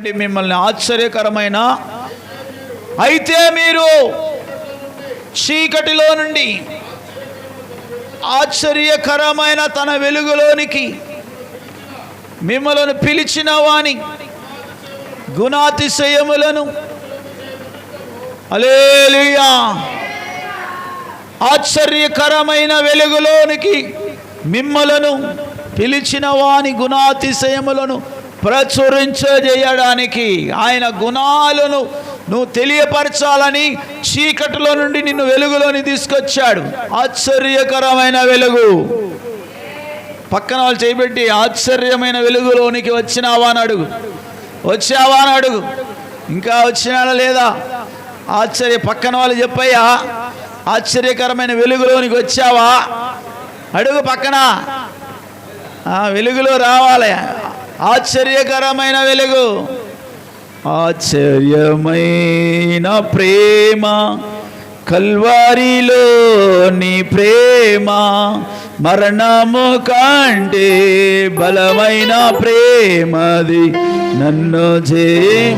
మిమ్మల్ని ఆశ్చర్యకరమైన అయితే మీరు చీకటిలో నుండి ఆశ్చర్యకరమైన తన వెలుగులోనికి మిమ్మల్ని పిలిచిన వాని గుణాతిశయములను హల్లెలూయా ఆశ్చర్యకరమైన వెలుగులోనికి మిమ్మలను పిలిచిన వాని గుణాతిశయములను ప్రచురించజేయడానికి ఆయన గుణాలను నువ్వు తెలియపరచాలని చీకటిలో నుండి నిన్ను వెలుగులోని తీసుకొచ్చాడు. ఆశ్చర్యకరమైన వెలుగు. పక్కన వాళ్ళు చేయబెట్టి ఆశ్చర్యమైన వెలుగులోనికి వచ్చినావా అని అడుగు. వచ్చావా అని అడుగు. ఇంకా వచ్చినాడా లేదా పక్కన వాళ్ళు చెప్పయ్యా ఆశ్చర్యకరమైన వెలుగులోనికి వచ్చావా అడుగు. పక్కన వెలుగులో రావాలి. ఆశ్చర్యకరమైన వెలుగు. ఆశ్చర్యమైన ప్రేమ కల్వారిలో నీ ప్రేమ మరణము కంటే బలమైన ప్రేమది నన్ను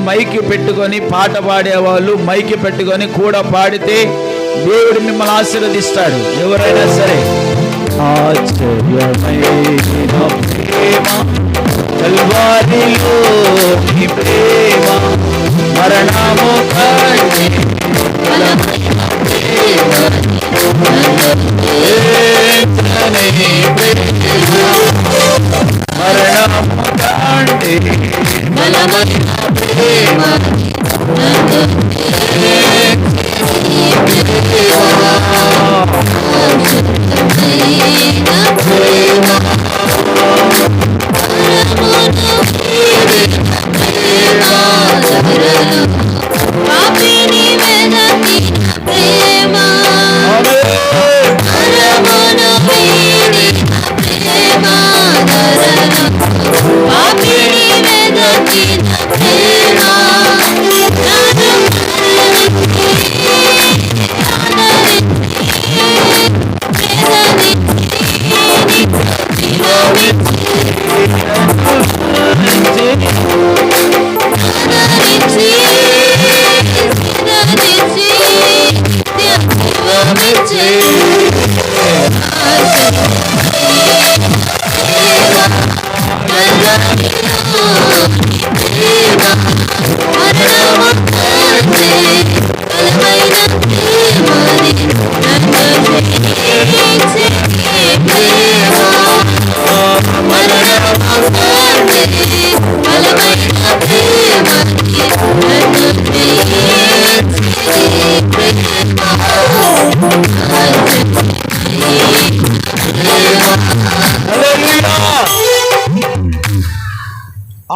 మైకి పెట్టుకొని పాట పాడేవాళ్ళు మైకి పెట్టుకొని కూడా పాడితే దేవుడు మిమ్మల్ని ఆశీర్వదిస్తాడు. ఎవరైనా సరే ఆశ్చర్యమైన ప్రేమ కల్వారిలో నీ ప్రేమ మరణము కంటే బలమైన ప్రేమ మరణము కంటే బలమైన ప్రేమ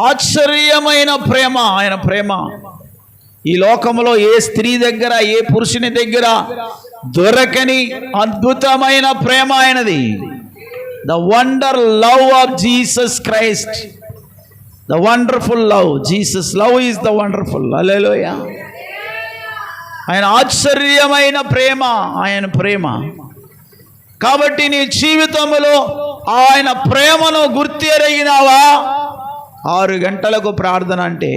ఆశ్చర్యమైన ప్రేమ. ఆయన ప్రేమ ఈ లోకంలో ఏ స్త్రీ దగ్గర ఏ పురుషుని దగ్గర దొరకని అద్భుతమైన ప్రేమ ఆయనది. The wonder love of Jesus Christ. The wonderful love. Jesus love is the wonderful. Hallelujah. ఆయన ఆశ్చర్యమైన ప్రేమ. ఆయన ప్రేమ. కాబట్టి నీ జీవితంలో ఆయన ప్రేమను గుర్తెరిగినావా? 6 గంటలకు ప్రార్థన అంటే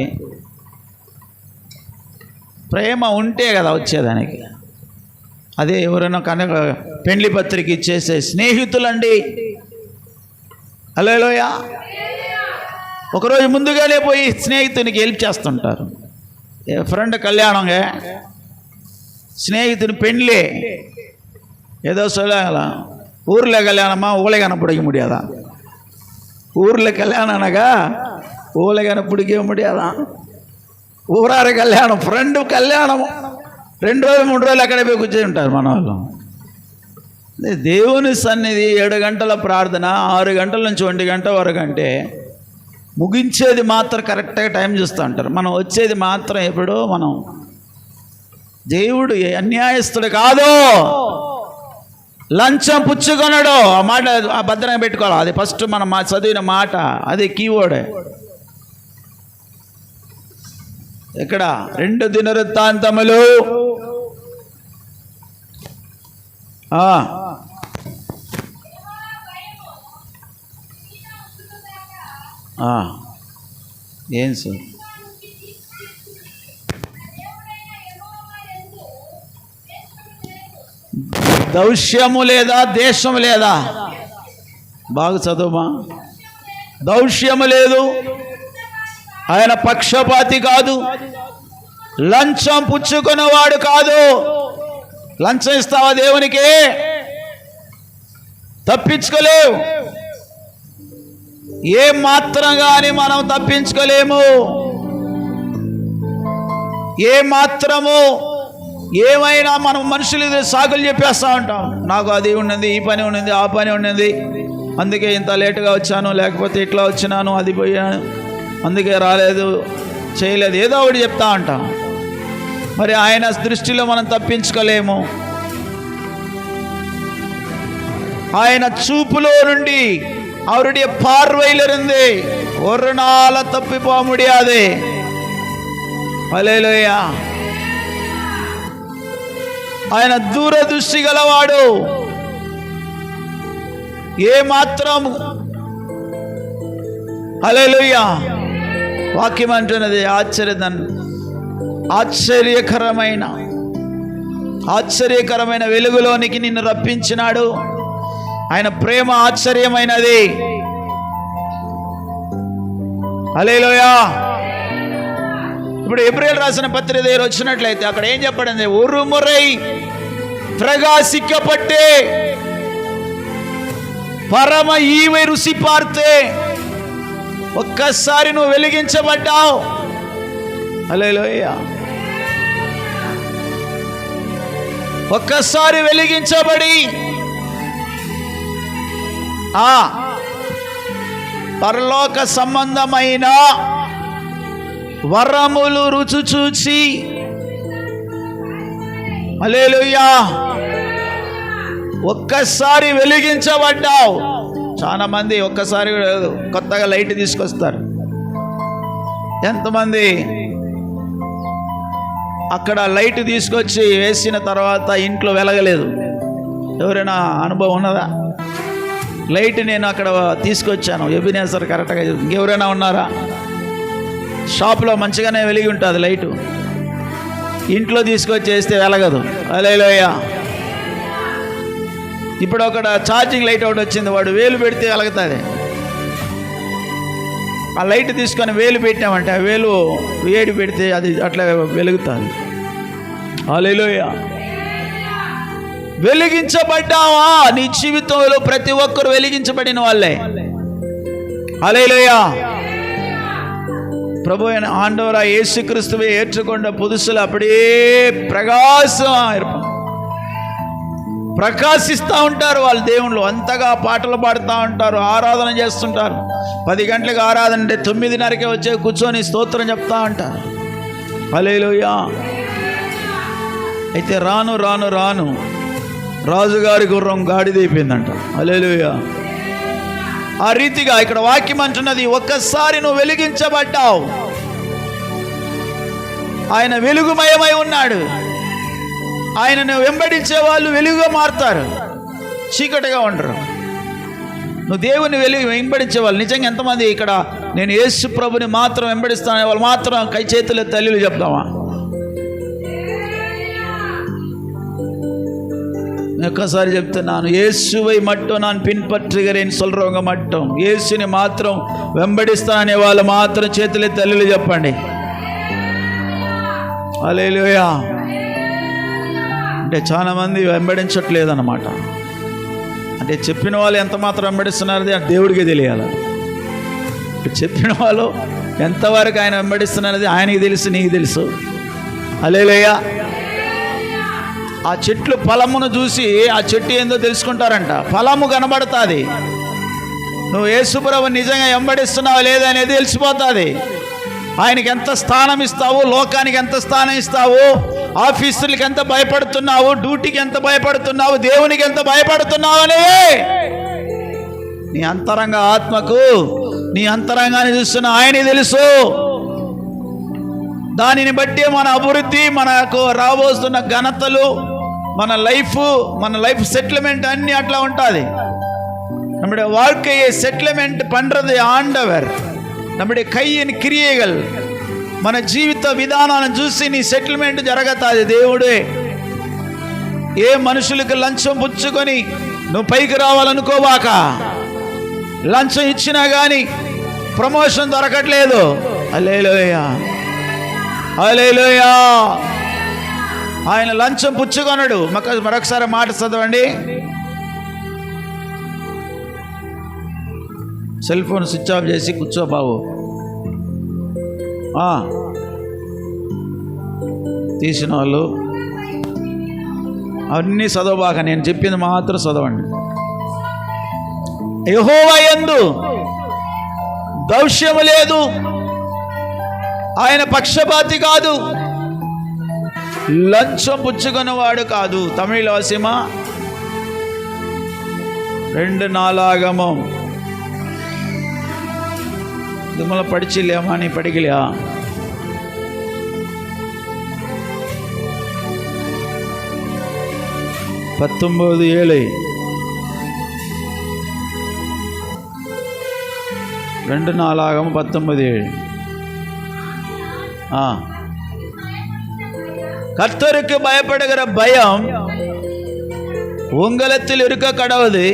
ప్రేమ ఉంటే కదా వచ్చేదానికి. అదే ఎవరైనా కనుక పెండ్లి పత్రిక ఇచ్చేసే స్నేహితులండి. హల్లెలూయా. ఒకరోజు ముందుగానే పోయి స్నేహితునికి హెల్ప్ చేస్తుంటారు. ఫ్రెండ్ కళ్యాణంగా స్నేహితుని పెండ్లే ஏதோ சொல்லுவாங்களா ஊரில் கல்யாணமா ஊழைக்கான பிடிக்க முடியாதான். ஊரில் கல்யாணம்னாக்கா ஊழைக்கான பிடிக்க முடியாதான். ఊరారు కళ్యాణం ఫ్రెండ్ కళ్యాణం 2 రోజులు 3 రోజులు అక్కడే పోయి కూర్చొని ఉంటారు మన వాళ్ళు. దేవుని సన్నిధి 7 గంటల ప్రార్థన 6 గంటల నుంచి 1 గంట వరకు అంటే ముగించేది మాత్రం కరెక్ట్గా టైం చూస్తూ ఉంటారు. మనం వచ్చేది మాత్రం ఎప్పుడో. మనం దేవుడు అన్యాయస్తుడు కాదు, లంచం పుచ్చుకొనడు. ఆ మాట భద్రంగా పెట్టుకోవాలి. అది ఫస్ట్ మనం చదివిన మాట, అది కీవర్డ్. ఇక్కడ 2 దినవృత్తాంతములు ఏం సార్ దౌష్యము లేదా, దేశము లేదా? బాగా చదువుమా. దౌష్యము లేదు, ఆయన పక్షపాతి కాదు, లంచం పుచ్చుకునేవాడు కాదు. లంచం ఇస్తావా దేవునికి? తప్పించుకోలేవు. ఏ మాత్రం కానీ మనం తప్పించుకోలేము. ఏ మాత్రము ఏమైనా మనం మనుషులు సాకులు చెప్పేస్తూ ఉంటాం. నాకు అది ఉన్నది, ఈ పని ఉన్నది, ఆ పని ఉన్నది, అందుకే ఇంత లేటుగా వచ్చాను, లేకపోతే ఇట్లా వచ్చినాను, అది పోయాను, అందుకే రాలేదు, చేయలేదు, ఏదో ఒకటి చెప్తా ఉంటాం. మరి ఆయన దృష్టిలో మనం తప్పించుకోలేము. ఆయన చూపులో నుండి அவருடைய பார்வையிலிருந்து ஒரு நாள தப்பி போக முடியாது. హల్లెలూయా. ఆయన దూరదృష్టి గలవాడు. ఏ మాత్రం హల్లెలూయా వాక్యం అంటున్నది, ఆశ్చర్యకరమైన వెలుగులోనికి నిన్ను రప్పించినాడు. ఆయన ప్రేమ ఆశ్చర్యమైనది. హల్లెలూయా. ఇప్పుడు ఎబ్రియల్ రాసిన పత్రిక దగ్గర వచ్చినట్లయితే అక్కడ ఏం చెప్పండి, ஒரு முறை பிரகாசிக்கப்பட்டு పరమ ఈవై రుచి పార్తే, ఒక్కసారి నువ్వు వెలిగించబడ్డావు. హల్లెలూయా. ఒక్కసారి వెలిగించబడి పరలోక సంబంధమైన వరములు రుచి చూచి, హల్లెలూయా, ఒక్కసారి వెలిగించబడ్డావు. చాలా మంది ఒక్కసారి కొత్తగా లైట్ తీసుకొస్తారు. ఎంతమంది అక్కడ లైట్ తీసుకొచ్చి వేసిన తర్వాత ఇంట్లో వెలగలేదు? ఎవరైనా అనుభవం ఉన్నదా? లైట్ నేను అక్కడ తీసుకొచ్చాను, ఎబినేసర్ కరెక్ట్గా. ఇంకెవరైనా ఉన్నారా? షాప్లో మంచిగానే వెలిగి ఉంటుంది లైటు, ఇంట్లో తీసుకొచ్చి వేస్తే వెలగదు. హల్లెలూయా. ఇప్పుడు ఒకటి ఛార్జింగ్ లైట్ ఒకటి వచ్చింది, వాడు వేలు పెడితే వెలుగుతుంది. ఆ లైట్ తీసుకొని వేలు పెట్టామంటే ఆ వేలు వేడి పెడితే అది అట్లా వెలుగుతుంది. హల్లెలూయా. వెలిగించబడ్డావా? నీ జీవితంలో ప్రతి ఒక్కరు వెలిగించబడిన వాళ్ళే. హల్లెలూయా. ప్రభు అయిన ఆండవరా యేసుక్రీస్తువే ఏற்றுకొండ పుదుసులు அப்படியே ప్రకాశిస్తూ ఉంటారు వాళ్ళు దేవుళ్ళు. అంతగా పాటలు పాడుతూ ఉంటారు, ఆరాధన చేస్తుంటారు. 10 గంటలకు ఆరాధన అంటే 9:30కే వచ్చే కూర్చొని స్తోత్రం చెప్తా ఉంటారు. హల్లెలూయా. అయితే రాను రాను రాను రాజుగారి గుర్రం గాడిదైపోయిందంట. హల్లెలూయా. ఆ రీతిగా ఇక్కడ వాక్యం అంటున్నది, ఒక్కసారి నువ్వు వెలిగించబడ్డావు. ఆయన వెలుగుమయమై ఉన్నాడు. ఆయనను వెంబడించే వాళ్ళు వెలుగుగా మారుతారు, చీకటిగా ఉండరు. నువ్వు దేవుని వెంబడించే వాళ్ళు నిజంగా ఎంతమంది ఇక్కడ నేను యేసు ప్రభుని మాత్రం వెంబడిస్తానే వాళ్ళు మాత్రం కై చేతుల తల్లిలు చెప్తామా? ఒక్కసారి చెప్తున్నాను, యేసువై మట్టం நான் பின்பற்றுகிறேன் சொல்றவங்க మట్టం, యేసుని మాత్రం వెంబడిస్తానే వాళ్ళు మాత్రం చేతుల తల్లిలు చెప్పండి. హల్లెలూయా. అంటే చాలా మంది వెంబడించట్లేదన్నమాట. అంటే చెప్పిన వాళ్ళు ఎంత మాత్రం వెంబడిస్తున్నారది దేవుడికి తెలియాలి. చెప్పిన వాళ్ళు ఎంతవరకు ఆయన వెంబడిస్తున్నారది ఆయనకి తెలుసు, నీకు తెలుసు. హల్లెలూయా. ఆ చెట్లు ఫలమును చూసి ఆ చెట్టు ఏందో తెలుసుకుంటారంట. ఫలము కనబడుతుంది. నువ్వు యేసుప్రభు నిజంగా వెంబడిస్తున్నావు లేదనేది తెలిసిపోతుంది. ఆయనకి ఎంత స్థానం ఇస్తావు, లోకానికి ఎంత స్థానం ఇస్తావు, ఆఫీసులకి ఎంత భయపడుతున్నావు, డ్యూటీకి ఎంత భయపడుతున్నావు, దేవునికి ఎంత భయపడుతున్నావు అనేది నీ అంతరంగ ఆత్మకు, నీ అంతరంగాన్ని చూస్తున్న ఆయనకి తెలుసు. దానిని బట్టి మన అభివృద్ధి, మనకు రాబోతున్న ఘనతలు, మన లైఫ్ సెటిల్మెంట్ అన్నీ అట్లా ఉంటుంది. நம்முடைய வாழ்க்கையை செட்டில்மெண்ட் பண்றது ஆண்டவர். நம்முடைய கையின் கிரியைகள், మన జీవిత విధానాన్ని చూసి నీ సెటిల్మెంట్ జరగతాది దేవుడే. ఏ మనుషులకు లంచం పుచ్చుకొని నువ్వు పైకి రావాలనుకోవాక. లంచం ఇచ్చినా కానీ ప్రమోషన్ దొరకట్లేదు. హల్లెలూయా, హల్లెలూయా. ఆయన లంచం పుచ్చుకొనడు. మరొకసారి మాట చదవండి. సెల్ ఫోన్ స్విచ్ ఆఫ్ చేసి కూర్చో బాబు. తీసిన వాళ్ళు అన్నీ చదవబాక, నేను చెప్పింది మాత్రం చదవండి. యెహోవా యందు దౌష్యము లేదు, ఆయన పక్షపాతి కాదు, లంచం పుచ్చుకున్నవాడు కాదు. తమిళ వాసిమా 2 நாளாகமம் இதுமல படிச்சில்லையாமா? நீ படிக்கலையா? பத்தொன்பது 7 2 நாளாகமம் 19:7. கர்த்தருக்கு பயப்படுகிற பயம் உங்களிடத்தில் இருக்க கடவுது.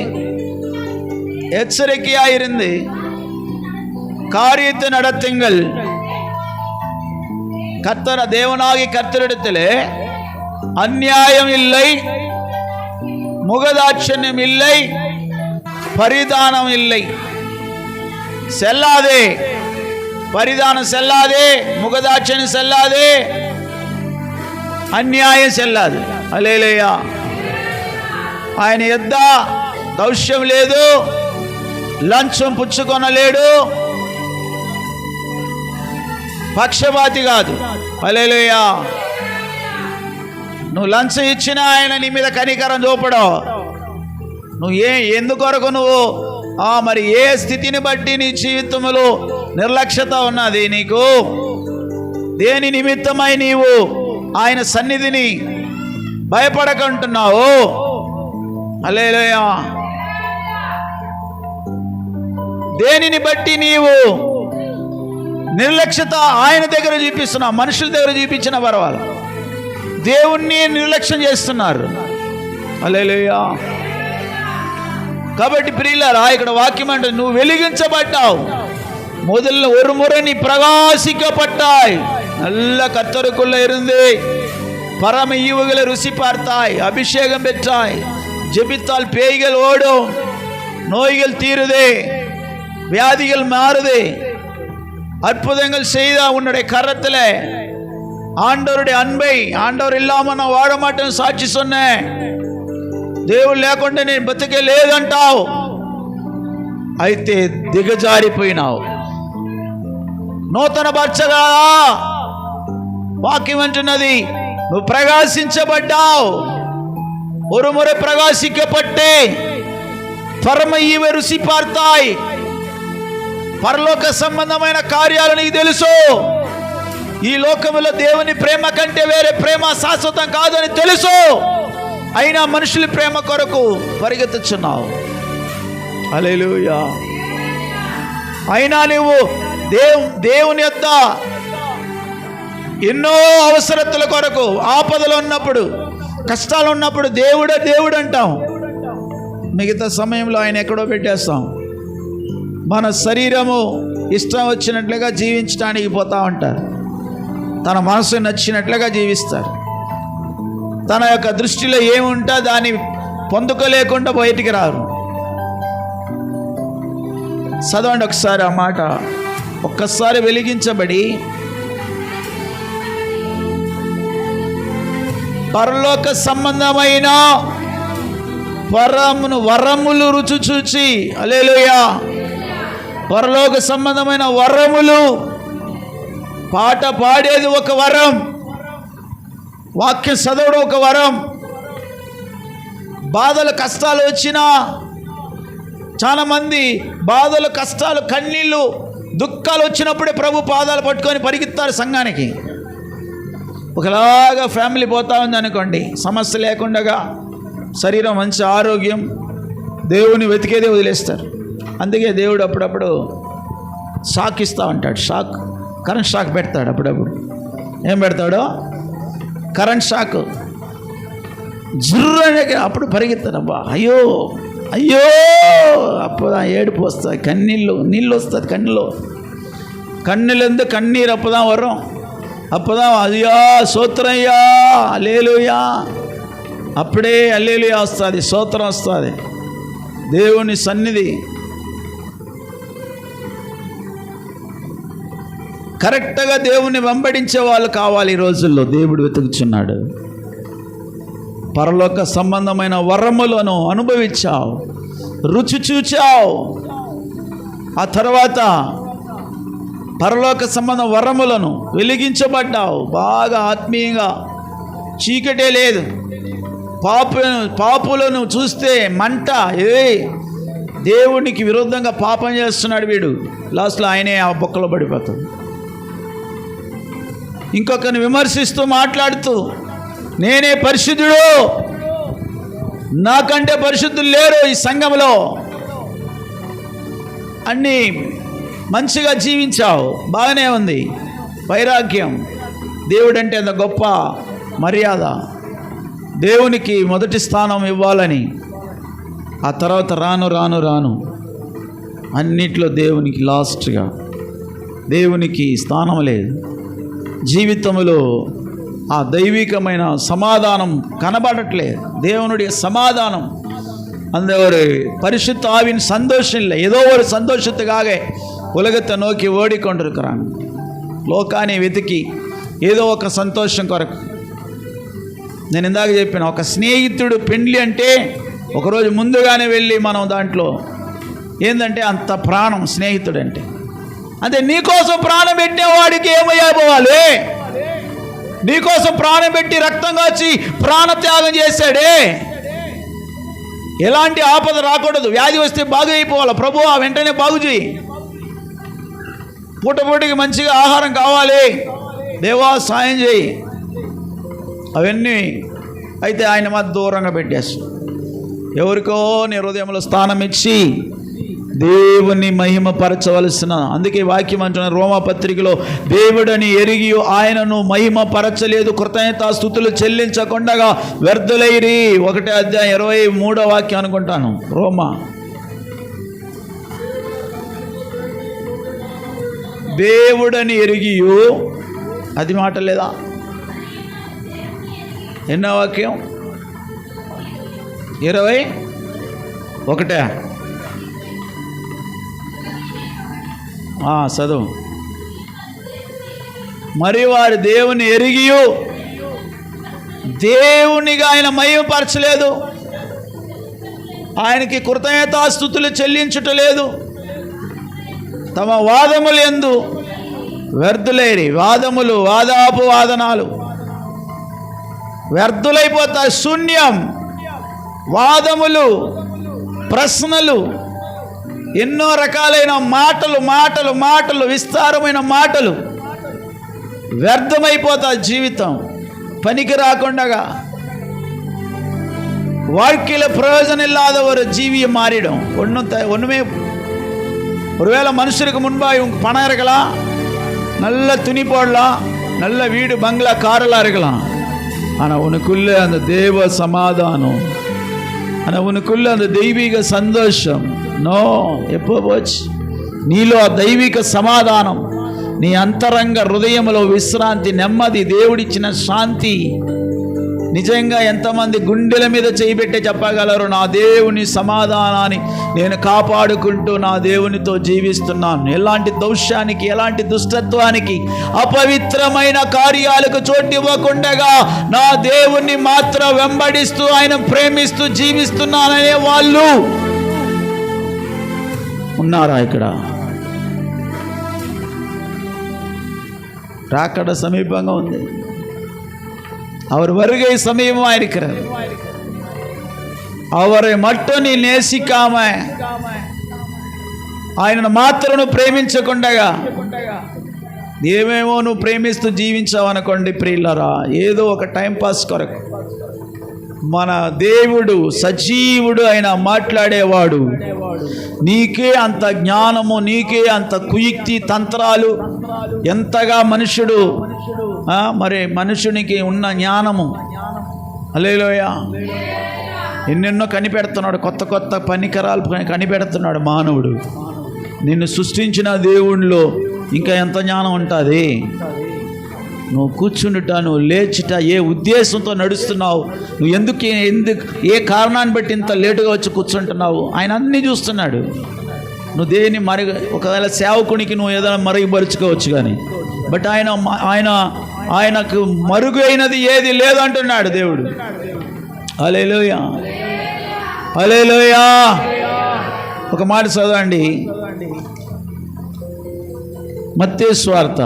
எச்சரிக்கையாயிருந்து காரியத்தை நடத்துங்கள். கர்த்தர் தேவனாகி கர்த்தரிடத்திலே அநியாயம் இல்லை, முகதாட்சண்யம் இல்லை, பரிதானம் இல்லை. செல்லாதே, பரிதானம் செல்லாதே, முகதாட்சண்யம் செல்லாதே, అన్యాయం చెల్లాదు. హల్లెలూయా. ఆయన యొద్ద దౌష్యం లేదు, లంచం పుచ్చుకొనలేడు, పక్షపాతి కాదు. హల్లెలూయా. నువ్వు లంచం ఇచ్చినా ఆయన నీ మీద కనికరం చూపడం. నువ్వు ఎందుకొరకు నువ్వు మరి ఏ స్థితిని బట్టి నీ జీవితంలో నిర్లక్ష్యత ఉన్నది నీకు? దేని నిమిత్తమై నీవు ఆయన సన్నిధిని భయపడకంటున్నావు? హల్లెలూయా. దేనిని బట్టి నీవు నిర్లక్ష్యత ఆయన దగ్గర చూపిస్తున్నావు? మనుషుల దగ్గర చూపించిన పర్వాలేదు, దేవుణ్ణి నిర్లక్ష్యం చేస్తున్నారు. హల్లెలూయా. కాబట్టి ప్రియులారా, ఇక్కడ వాక్యం అంటే నువ్వు వెలిగించబడ్డావు. முதல்ல ஒரு முறை நீ பிரகாசிக்கப்பட்டாய். நல்ல கர்த்தருக்குள்ள இருந்து பரம ஈவுகளை ருசி பார்த்தாய், அபிஷேகம் பெற்றாய். ஜெபித்தால் பேய்கள் ஓடும், நோய்கள் தீருதே, வியாதிகள் மாறுதே, அற்புதங்கள் செய்த உன்னுடைய கரத்துல ஆண்டவருடைய அன்பை, ஆண்டவர் இல்லாம நான் வாழ மாட்டேன்னு சாட்சி சொன்னேன். దేవుడు లేకుండా నేను బతికే లేదంటావు. అయితే దిగజారిపోయినావు. నూతన పరచగా వాక్యం అంటున్నది, నువ్వు ప్రకాశించబడ్డావు. ஒரு முறை பிரகாசிக்கப்பட்டு పరమ ఈవ రుచి పార్తాయి. పరలోక సంబంధమైన కార్యాలు నీకు తెలుసు. ఈ లోకములో దేవుని ప్రేమ కంటే వేరే ప్రేమ శాశ్వతం కాదని తెలుసు. అయినా మనుషుల ప్రేమ కొరకు పరిగెత్తుచున్నావు. హల్లెలూయా. అయినా నువ్వు దేవుని యొద్ద ఎన్నో అవసరతల కొరకు, ఆపదలు ఉన్నప్పుడు, కష్టాలు ఉన్నప్పుడు దేవుడే దేవుడు అంటాం. మిగతా సమయంలో ఆయన ఎక్కడో పెట్టేస్తాం. మన శరీరము ఇష్టం వచ్చినట్లుగా జీవించడానికి పోతా ఉంటారు. తన మనసు నచ్చినట్లుగా జీవిస్తారు. తన యొక్క దృష్టిలో ఏముంటా దాన్ని పొందుకోలేకుండా బయటికి రారు. చదవండి ఒకసారి ఆ మాట. ఒక్కసారి వెలిగించబడి పరలోక సంబంధమైన వరములు రుచి చూచి, హల్లెలూయా, పరలోక సంబంధమైన వరములు. పాట పాడేది ఒక వరం, వాక్యం చదవడం ఒక వరం. బాధలు కష్టాలు వచ్చినా చాలా మంది బాధలు కష్టాలు కన్నీళ్ళు దుఃఖాలు వచ్చినప్పుడే ప్రభు పాదాలు పట్టుకొని పరిగెత్తారు సంఘానికి. ఒకలాగా ఫ్యామిలీ పోతా ఉంది అనుకోండి, సమస్య లేకుండా శరీరం మంచి ఆరోగ్యం, దేవుని వెతికేదే వదిలేస్తారు. అందుకే దేవుడు అప్పుడప్పుడు షాక్ ఇస్తూ ఉంటాడు. షాక్, కరెంట్ షాక్ పెడతాడు అప్పుడప్పుడు. ఏం పెడతాడో? Current shock. జుర్రనే అప్పుడు పరిగెత్తానబ్బా, అయ్యో అయ్యో, అప్పుడు ఏడుపు వస్తుంది, నీళ్ళు వస్తుంది కన్నులో, కన్నులందు కన్నీరు అప్పుదాం వరం, అప్పుదాం అయ్యా స్తోత్రయ్యా హల్లెలూయా, అప్పుడే హల్లెలూయా వస్తుంది, స్తోత్రం వస్తుంది. దేవుని సన్నిధి కరెక్ట్గా దేవుని వెంబడించే వాళ్ళు కావాలి. ఈ రోజుల్లో దేవుడు వెతుకుచున్నాడు. పరలోక సంబంధమైన వరములను అనుభవించావు, రుచి చూచావు, ఆ తర్వాత పరలోక సంబంధ వరములను వెలిగించబడ్డావు. బాగా ఆత్మీయంగా చీకటే లేదు. పాపులను చూస్తే మంట, దేవునికి విరుద్ధంగా పాపం చేస్తున్నాడు వీడు, లాస్ట్లో ఆయనే ఆ బొక్కలో పడిపోతాడు. ఇంకొకరిని విమర్శిస్తూ మాట్లాడుతూ నేనే పరిశుద్ధుడు, నాకంటే పరిశుద్ధులు లేరు ఈ సంఘంలో, అన్నీ మంచిగా జీవించావు, బాగానే ఉంది. వైరాగ్యం, దేవుడంటే అంత గొప్ప మర్యాద, దేవునికి మొదటి స్థానం ఇవ్వాలని. ఆ తర్వాత రాను రాను రాను అన్నిట్లో దేవునికి లాస్ట్గా, దేవునికి స్థానం లేదు. జీవితంలో ఆ దైవికమైన సమాధానం కనబడట్లేదు. దేవునుடைய சமாதானம் அந்த ஒரு பரிசுத்த ஆவின் சந்தோஷம் இல்லை. ஏதோ ஒரு சந்தோஷத்துக்காக உலகத்தை நோக்கி ஓடிக்கொண்டிருக்கிறாங்க. లోకాన్ని వెతికి ఏదో ఒక సంతోషం కొరకు. నేను ఇందాక చెప్పాను, ఒక స్నేహితుడు పెండ్లి అంటే ఒకరోజు ముందుగానే వెళ్ళి మనం దాంట్లో ఏంటంటే అంత ప్రాణం స్నేహితుడు అంటే. అంటే నీకోసం ప్రాణం పెట్టేవాడికి ఏమయ్యపోవాలి? నీకోసం ప్రాణం పెట్టి రక్తం కాచి ప్రాణత్యాగం చేశాడే. ఎలాంటి ఆపద రాకూడదు, వ్యాధి వస్తే బాగు అయిపోవాలి, ప్రభు ఆ వెంటనే బాగు చేయి. పూటపూటికి మంచిగా ఆహారం కావాలి, దేవా సాయం చేయి. అవన్నీ అయితే ఆయన మాకు దూరంగా పెట్టేస్తాడు. ఎవరికో నీ హృదయంలో స్థానం ఇచ్చి దేవుని మహిమపరచవలసిన. అందుకే వాక్యం అంటున్న రోమాపత్రికలో, దేవుడని ఎరిగి ఆయనను మహిమపరచలేదు, కృతజ్ఞతాస్తుతులు చెల్లించకుండా వ్యర్థులైరి. 1 అధ్యాయం 23వ వాక్యం అనుకుంటాను. రోమా, దేవుడని ఎరిగియు, అది మాట లేదా? ఎన్నో వాక్యం? 21. చదువు. మరి వారు దేవుని ఎరిగియు దేవునిగా ఆయన మహిమపరచలేదు, ఆయనకి కృతజ్ఞతాస్తుతులు చెల్లించుటలేదు, తమ వాదములు యందు వ్యర్థులైరి. వాదములు, వాదాపు వాదనాలు వ్యర్థులైపోతాయి, శూన్యం. వాదములు, ప్రశ్నలు, ఎన్నో రకాలైన మాటలు, విస్తారమైన మాటలు వ్యర్థమైపోతాయి. జీవితం పనికి రాకుండా, வாழ்க்கையில பிரயோஜனம் இல்லாத ஒரு ஜீவியை மாறிடும். ஒன்றுமே. ஒருவேளை மனுஷருக்கு முன்பாக இவங்க பணம் இருக்கலாம், நல்ல துணி போடலாம், நல்ல வீடு பங்களா காரெல்லாம் இருக்கலாம், ஆனால் உனக்குள்ள அந்த தேவ சமாதானம், ஆனால் உனக்குள்ள அந்த தெய்வீக சந்தோஷம் నో, ఎప్పుడు పోச்சு. నీలో ఆ దైవిక సమాధానం, నీ అంతరంగ హృదయంలో విశ్రాంతి, నెమ్మది, దేవుడిచ్చిన శాంతి. నిజంగా ఎంతమంది గుండెల మీద చేయబెట్టే చెప్పగలరు, నా దేవుని సమాధానాన్ని నేను కాపాడుకుంటూ నా దేవునితో జీవిస్తున్నాను. ఎలాంటి దౌష్యానికి, ఎలాంటి దుష్టత్వానికి, అపవిత్రమైన కార్యాలకు చోటు ఇవ్వకుండా నా దేవుణ్ణి మాత్రం వెంబడిస్తూ ఆయన ప్రేమిస్తూ జీవిస్తున్నాననే వాళ్ళు ఉన్నారా? ఇక్కడ రాకడ సమీపంగా ఉంది. அவர் வருகை சமயமா இருக்கிறார். அவரை மட்டும் நீ நேசிக்காம, ఆయనను మాత్రం నువ్వు ప్రేమించకుండగా ఏమేమో నువ్వు ప్రేమిస్తూ జీవించావనుకోండి ప్రియులారా, ఏదో ఒక టైంపాస్ కొరకు. మన దేవుడు సజీవుడు, ఆయన మాట్లాడేవాడు. నీకే అంత జ్ఞానము, నీకే అంత కుయుక్తి తంత్రాలు, ఎంతగా మనుషుడు మరి మనుషునికి ఉన్న జ్ఞానము హల్లెలూయా. ఎన్నెన్నో కనిపెడుతున్నాడు, కొత్త కొత్త పనికరాలు కనిపెడుతున్నాడు మానవుడు. నిన్ను సృష్టించిన దేవునిలో ఇంకా ఎంత జ్ఞానం ఉంటుంది? నువ్వు కూర్చుండుట, నువ్వు లేచుట, ఏ ఉద్దేశంతో నడుస్తున్నావు, నువ్వు ఎందుకు ఏ కారణాన్ని బట్టి ఇంత లేటుగా వచ్చి కూర్చుంటున్నావు, ఆయన అన్నీ చూస్తున్నాడు. నువ్వు దేన్ని ఒకవేళ సేవకునికి నువ్వు ఏదైనా మరుగుపరుచుకోవచ్చు కానీ, బట్ ఆయనకు మరుగు అయినది ఏది లేదంటున్నాడు దేవుడు. హల్లెలూయా, హల్లెలూయా. ఒక మాట చదవండి, మత్తయి సువార్త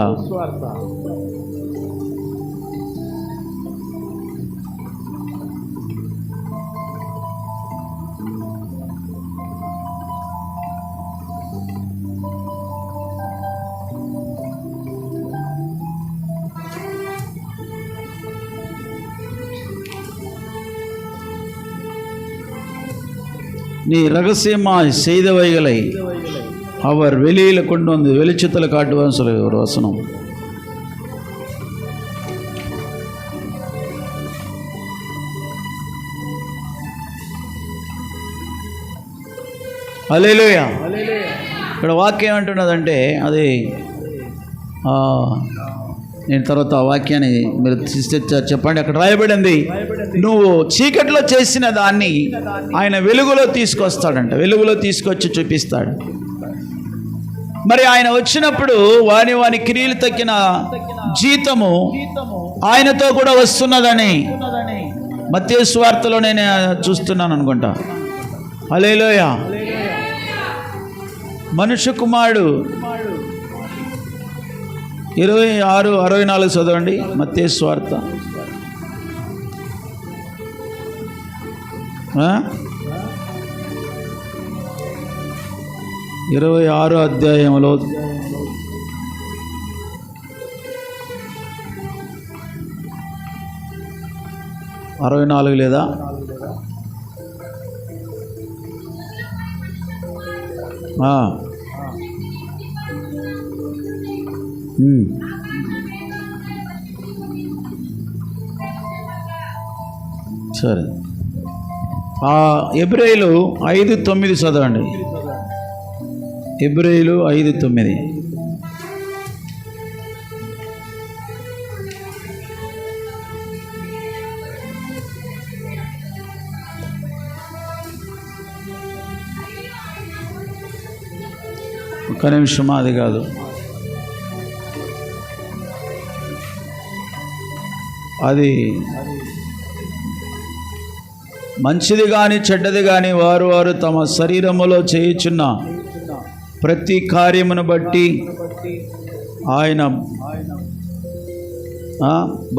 'நீ ரகசியமாய் செய்தவைகளை அவர் வெளியில கொண்டு வந்து வெளிச்சத்தில் காட்டுவார்னு சொல்லி ஒரு வசனம். హల్లెలూయా. ఇక్కడ వాక్యం ఏమంటున్నదంటే, అది నేను తర్వాత ఆ వాక్యాన్ని మీరు చెప్పండి. అక్కడ రాయబడింది, నువ్వు చీకట్లో చేసిన దాన్ని ఆయన వెలుగులో తీసుకొస్తాడంట, వెలుగులో తీసుకొచ్చి చూపిస్తాడు. మరి ఆయన వచ్చినప్పుడు వాని క్రియలు తక్కిన జీతము ఆయనతో కూడా వస్తున్నదని మత్తయి సువార్తలో నేను చూస్తున్నాను అనుకుంటా. హల్లెలూయా. మనుష్య కుమారుడు 26:64 చదవండి, మత్తయి సువార్త. 26 అధ్యాయంలో 64 లేదా? సరే, హెబ్రీయులు 5:9 చదవండి. హెబ్రీయులు 5:9. ఒక్క నిమిషమా, అది కాదు, అది మంచిది కానీ చెడ్డది కానీ వారు తమ శరీరములో చేయుచున్న ప్రతి కార్యమును బట్టి ఆయన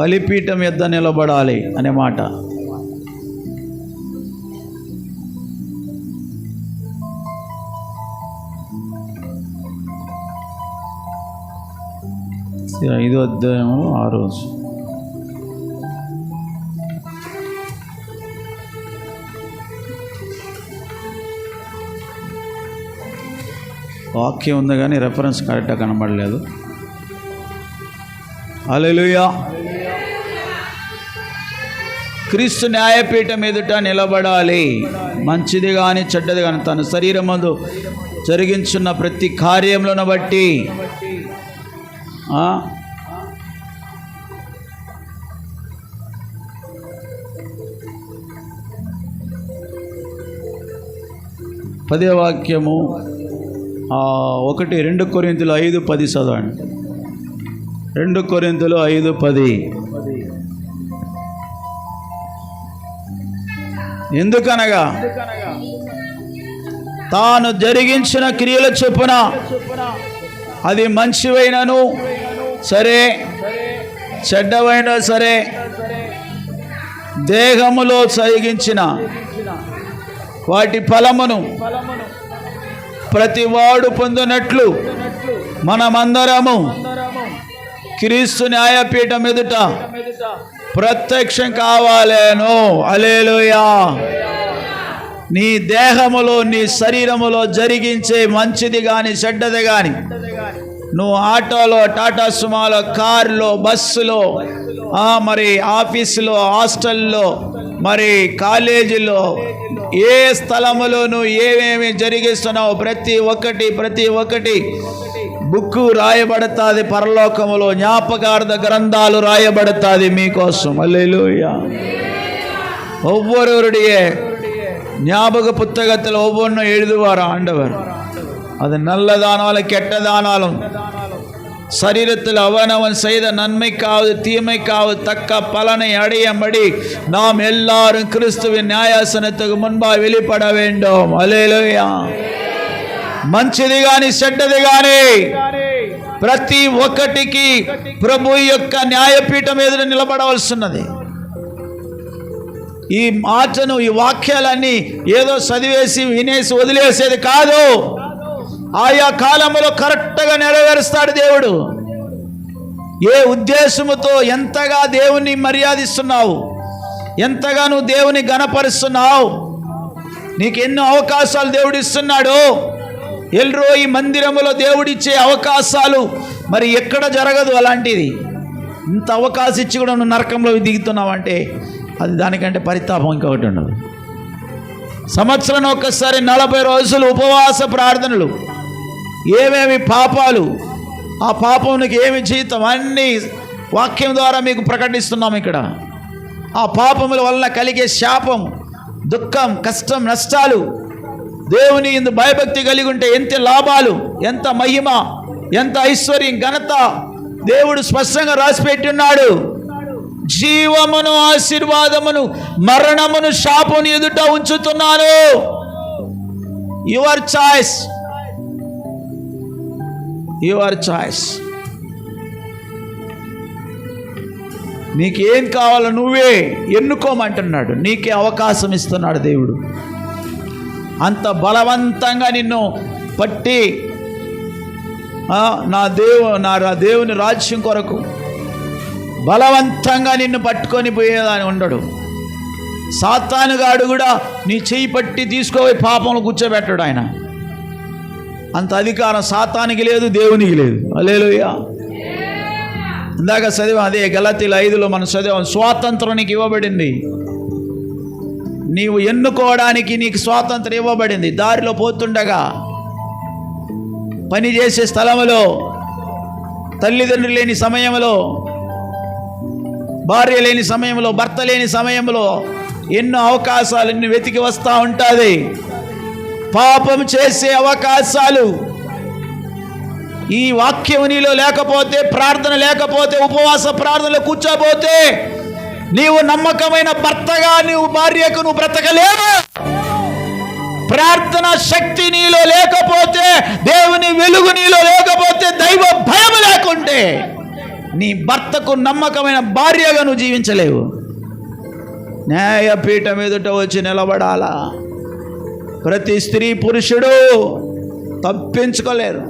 బలిపీఠం యొద్ద నిలబడాలి అనే మాట. ఐదో అధ్యాయము 6. వాక్యం ఉంది కానీ రెఫరెన్స్ కరెక్ట్గా కనబడలేదు. హల్లెలూయా. క్రీస్తు న్యాయపీఠం ఎదుట నిలబడాలి, మంచిది కానీ చెడ్డది కానీ తన శరీరమందు జరిగించున్న ప్రతి కార్యములను బట్టి పదే వాక్యము 2 కొరింథీయులు 5:10 చదవండి. 2 కొరింథీయులు 5:10. ఎందుకనగా తాను జరిగించిన క్రియల చొప్పున అది మంచివైనను సరే చెడ్డవైనా సరే దేహములో జరిగించిన వాటి ఫలమును ప్రతివాడు పొందినట్లు మనమందరము క్రీస్తు న్యాయపీఠం ఎదుట ప్రత్యక్షం కావాలేను. హల్లెలూయా. నీ దేహములో నీ శరీరములో జరిగించే మంచిది కానీ చెడ్డది కానీ నువ్వు ఆటోలో, టాటా సుమాలో, కారులో, బస్సులో, మరి ఆఫీసులో, హాస్టల్లో, మరి కాలేజీలో, ఏ స్థలములో నువ్వు ఏమేమి జరిగిస్తున్నావు ప్రతి ఒక్కటి బుక్కు రాయబడతాది. పరలోకములో జ్ఞాపకార్థ గ్రంథాలు రాయబడతాది మీకోసం. హల్లెలూయా. ஒவ்வொருவருடைய ஞாபக புத்தகத்தில் ஒவ்வொன்றும் எழுதுவார் ஆண்டவர். அது நல்லதானாலும் கெட்டதானாலும் சரீரத்தில் அவனவன் செய்த நன்மைக்காவது தீமைக்காவது தக்க பலனை அடையும்படி நாம் எல்லாரும் கிறிஸ்துவின் நியாயாசனத்துக்கு முன்பாக வெளிப்பட வேண்டும். హల్లెలూయా. మంచిది గాని చెడ్డది గాని ప్రతి ఒక్కటికి ప్రభు యొక్క న్యాయపీఠం ఎదుట నిలబడవలసినది. ఈ మాటను, ఈ వాక్యాలన్నీ ఏదో చదివేసి వినేసి వదిలేసేది కాదు. ఆయా కాలంలో కరెక్ట్గా నెరవేరుస్తాడు దేవుడు. ఏ ఉద్దేశముతో ఎంతగా దేవుని మర్యాదిస్తున్నావు, ఎంతగా నువ్వు దేవుని ఘనపరుస్తున్నావు, నీకు ఎన్నో అవకాశాలు దేవుడు ఇస్తున్నాడు. ఎల్రో ఈ మందిరములో దేవుడిచ్చే అవకాశాలు మరి ఎక్కడ జరగదు. అలాంటిది ఇంత అవకాశం ఇచ్చి కూడా నువ్వు నరకంలో దిగుతున్నావు అంటే అది దానికంటే పరితాపం ఇంకొకటి ఉండదు. సంవత్సరం ఒక్కసారి 40 రోజులు ఉపవాస ప్రార్థనలు, ఏమేమి పాపాలు, ఆ పాపమునికి ఏమి జీతం అన్నీ వాక్యం ద్వారా మీకు ప్రకటిస్తున్నాం. ఇక్కడ ఆ పాపముల వలన కలిగే శాపం, దుఃఖం, కష్టం, నష్టాలు, దేవుని యందు భయభక్తి కలిగి ఉంటే ఎంత లాభాలు, ఎంత మహిమ, ఎంత ఐశ్వర్యం, ఘనత దేవుడు స్పష్టంగా రాసిపెట్టున్నాడు. జీవమును, ఆశీర్వాదమును, మరణమును, శాపమును ఎదుట ఉంచుతున్నాను. Your choice, your choice. నీకేం కావాలో నువ్వే ఎన్నుకోమంటున్నాడు. నీకే అవకాశం ఇస్తున్నాడు దేవుడు. అంత బలవంతంగా నిన్ను పట్టి నా దేవుని రాజ్యం కొరకు బలవంతంగా నిన్ను పట్టుకొని పోయేదాని ఉండడు. సాతానుగాడు కూడా నీ చెయ్యి పట్టి తీసుకుపోయి పాపంలో కూర్చోబెట్టాడు ఆయన. అంత అధికారం సాతానికి లేదు, దేవునికి లేదు. హల్లెలూయా. ఇందాక చదివాం, అదే గలతీయుల 5లో మనం చదివాం. స్వాతంత్రం నీకు ఇవ్వబడింది. నీవు ఎన్నుకోవడానికి నీకు స్వాతంత్రం ఇవ్వబడింది. దారిలో పోతుండగా, పని చేసే స్థలంలో, తల్లిదండ్రులు లేని సమయంలో, భార్య లేని సమయంలో, భర్త లేని సమయంలో ఎన్నో అవకాశాలు నిన్ను వెతికి వస్తూ ఉంటుంది. పాపం చేసే అవకాశాలు. ఈ వాక్యం నీలో లేకపోతే, ప్రార్థన లేకపోతే, ఉపవాస ప్రార్థనలో కూర్చోబోతే నీవు నమ్మకమైన భర్తగా నీవు భార్యకు నువ్వు బ్రతకలేవు. ప్రార్థన శక్తి నీలో లేకపోతే, దేవుని వెలుగు నీలో లేకపోతే, దైవ భయం లేకుంటే నీ భర్తకు నమ్మకమైన భార్యగా నువ్వు జీవించలేవు. న్యాయపీఠం ఎదుట వచ్చి నిలబడాలా. ప్రతి స్త్రీ పురుషుడు తప్పించుకోలేరు.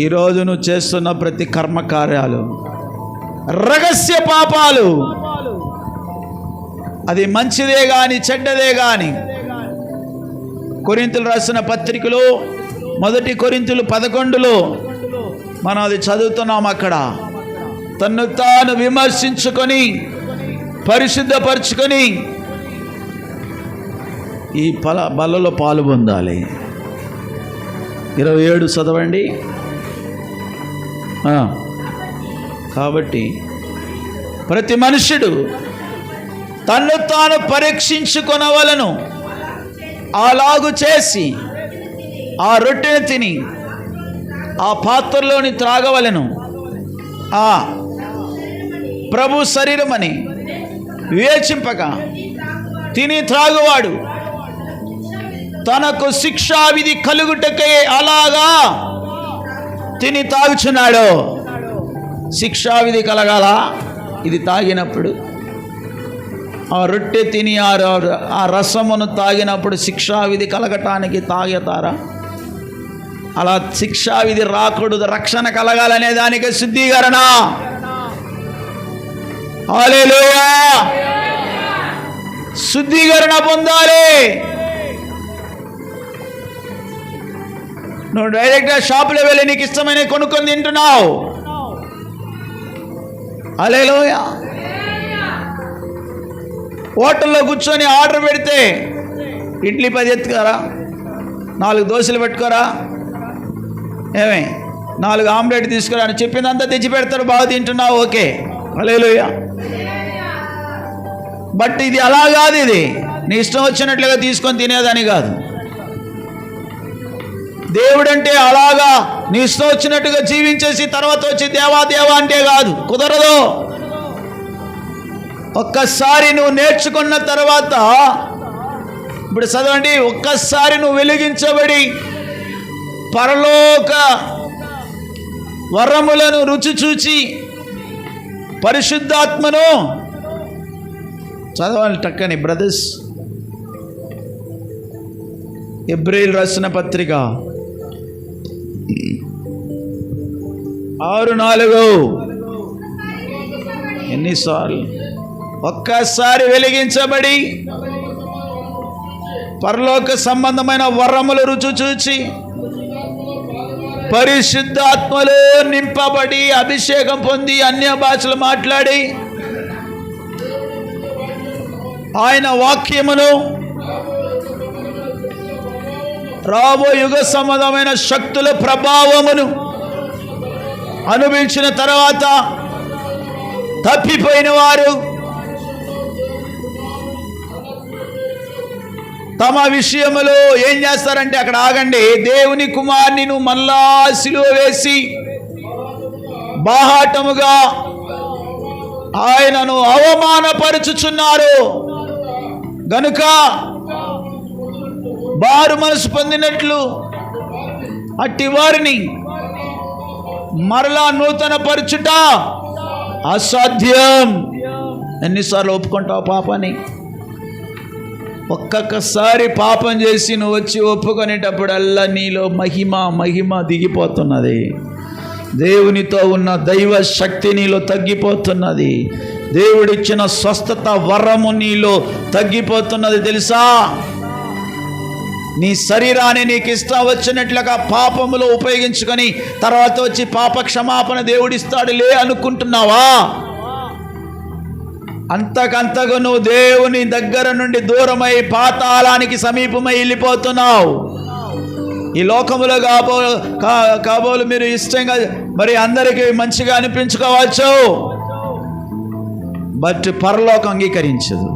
ఈరోజు నువ్వు చేస్తున్న ప్రతి కర్మకార్యాలు, రహస్య పాపాలు, అది మంచిదే కానీ చెడ్డదే కానీ. కొరింథీయులు రాసిన పత్రికలో 1 కొరింథీయులు 11లో మనం అది చదువుతున్నాం. అక్కడ తన్ను తాను విమర్శించుకొని పరిశుద్ధపరచుకొని ఈ బలలో పాలు పొందాలి. 27 చదవండి. కాబట్టి ప్రతి మనుషుడు తన్ను తాను పరీక్షించుకొనవలెను. అలాగు చేసి ఆ రొట్టెను తిని ఆ పాత్రలోని త్రాగవలెను. ఆ ప్రభు శరీరమని వివేచింపక తిని త్రాగువాడు తనకు శిక్షావిధి కలుగుటకే అలాగా తిని తాగుచున్నాడు. శిక్షావిధి కలగాల ఇది తాగినప్పుడు. ఆ రొట్టె తిని ఆ రసమును తాగినప్పుడు శిక్షావిధి కలగటానికి తాగుతారా? అలా శిక్షావిధి రాకూడదు, రక్షణ కలగాలనే దానికి శుద్ధీకరణ. హల్లెలూయా. శుద్ధీకరణ పొందాలి. నువ్వు డైరెక్ట్గా షాపులో వెళ్ళి నీకు ఇష్టమైన కొనుక్కొని తింటున్నావు. హల్లెలూయా. హోటల్లో కూర్చొని ఆర్డర్ పెడితే ఇడ్లీ 10 ఎత్తుకోరా, 4 దోశలు పెట్టుకోరా, 4 ఆమ్లెట్ తీసుకురా అని చెప్పిందంతా తెచ్చి పెడతారు. బాగా తింటున్నావు, ఓకే, హల్లెలూయా. బట్ ఇది అలా కాదు. ఇది నీ ఇష్టం వచ్చినట్లుగా తీసుకొని తినేదని కాదు. దేవుడంటే అలాగా నీ ఇష్టం వచ్చినట్టుగా జీవించేసి తర్వాత వచ్చి దేవా దేవా అంటే కాదు, కుదరదు. ఒక్కసారి నువ్వు నేర్చుకున్న తర్వాత, ఇప్పుడు చదవండి, ఒక్కసారి నువ్వు వెలిగించబడి పరలోక వరములను రుచి చూచి పరిశుద్ధాత్మను చదవాలి టక్కని బ్రదర్స్. హెబ్రీయులు రాసిన పత్రిక 6:4. ఎన్నిసార్లు? ఒక్కసారి వెలిగించబడి పరలోక సంబంధమైన వరములు రుచి చూచి పరిశుద్ధాత్మలో నింపబడి అభిషేకం పొంది అన్య భాషలు మాట్లాడి ఆయన వాక్యమును రాబో యుగ సంబంధమైన శక్తుల ప్రభావమును అనుభవించిన తర్వాత తప్పిపోయిన వారు తమ విషయములో ఏం చేస్తారంటే, అక్కడ ఆగండి, దేవుని కుమారుని మళ్ళా సిలువ వేసి బాహాటముగా ఆయనను అవమానపరుచుచున్నారు గనుక బారు మనసు పొందినట్లు అట్టి వారిని మరలా నూతన పరచుట అసాధ్యం. ఎన్నిసార్లు ఒప్పుకుంటావు పాపాన్ని? ఒక్కొక్కసారి పాపం చేసి నువ్వు వచ్చి ఒప్పుకునేటప్పుడల్లా నీలో మహిమ దిగిపోతున్నది. దేవునితో ఉన్న దైవ శక్తి నీలో తగ్గిపోతున్నది. దేవుడిచ్చిన స్వస్థత వరము నీలో తగ్గిపోతున్నది తెలుసా? నీ శరీరాన్ని నీకు ఇష్టం వచ్చినట్లుగా పాపములో ఉపయోగించుకొని తర్వాత వచ్చి పాప క్షమాపణ దేవుడిస్తాడులే అనుకుంటున్నావా? అంతకంతగా నువ్వు దేవుని దగ్గర నుండి దూరమై పాతాళానికి సమీపమై వెళ్ళిపోతున్నావు. ఈ లోకములో కాబోలు మీరు ఇష్టంగా మరి అందరికీ మంచిగా అనిపించుకోవచ్చు, బట్ పరలోకం అంగీకరించదు.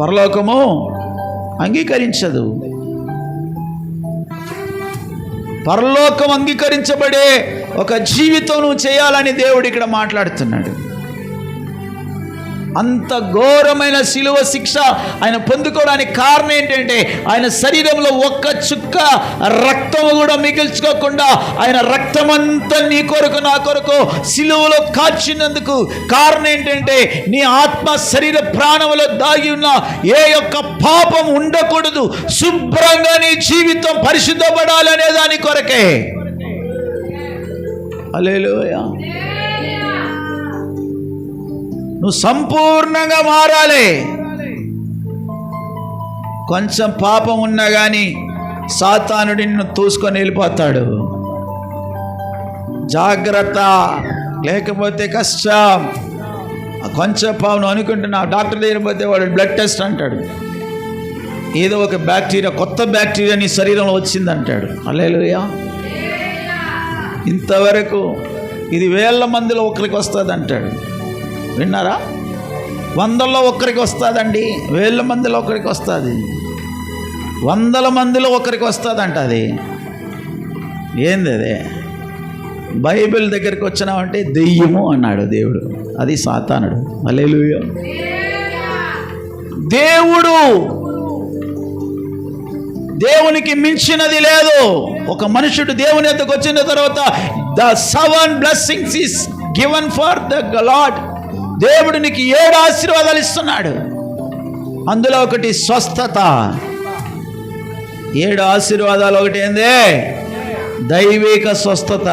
పరలోకము అంగీకరించదు. పరలోకం అంగీకరించబడే ఒక జీవితం నువ్వు చేయాలని దేవుడు ఇక్కడ మాట్లాడుతున్నాడు. అంత ఘోరమైన శిలువ శిక్ష ఆయన పొందుకోవడానికి కారణం ఏంటంటే, ఆయన శరీరంలో ఒక్క చుక్క రక్తము కూడా మిగిల్చుకోకుండా ఆయన రక్తమంతా నీ కొరకు నా కొరకు శిలువలో కాచినందుకు కారణం ఏంటంటే, నీ ఆత్మ శరీర ప్రాణములో దాగి ఉన్న ఏ యొక్క పాపం ఉండకూడదు, శుభ్రంగా నీ జీవితం పరిశుద్ధపడాలనే దాని కొరకే. హల్లెలూయా. నువ్వు సంపూర్ణంగా మారాలి. కొంచెం పాపం ఉన్నా కానీ సాతానుడి నిన్ను తూసుకొని వెళ్ళిపోతాడు. జాగ్రత్త, లేకపోతే కష్టం. కొంచెం పాపం అనుకుంటున్నావు, డాక్టర్ దగ్గర పోతే వాడు బ్లడ్ టెస్ట్ అంటాడు, ఏదో ఒక బ్యాక్టీరియా, కొత్త బ్యాక్టీరియా నీ శరీరంలో వచ్చిందంటాడు. హల్లెలూయా. ఇంతవరకు ఇది 1000 మందిలో ఒకరికి వస్తుంది అంటాడు. విన్నారా? 100లో ఒకరికి వస్తుందండి, 1000 మందిలో ఒకరికి వస్తుంది, 100 మందిలో ఒకరికి వస్తుందంట. అది ఏంది? అదే బైబిల్ దగ్గరికి వచ్చినావంటే దెయ్యము అన్నాడు దేవుడు, అది సాతానుడు. హల్లెలూయా. దేవునికి మించినది లేదు. ఒక మనుషుడు దేవుని యొద్దకు వచ్చిన తర్వాత the 7 blessings is given for the Lord. దేవుడు నీకు 7 ఆశీర్వాదాలు ఇస్తున్నాడు. అందులో ఒకటి స్వస్థత. 7 ఆశీర్వాదాలు ఒకటి ఏంది? దైవిక స్వస్థత.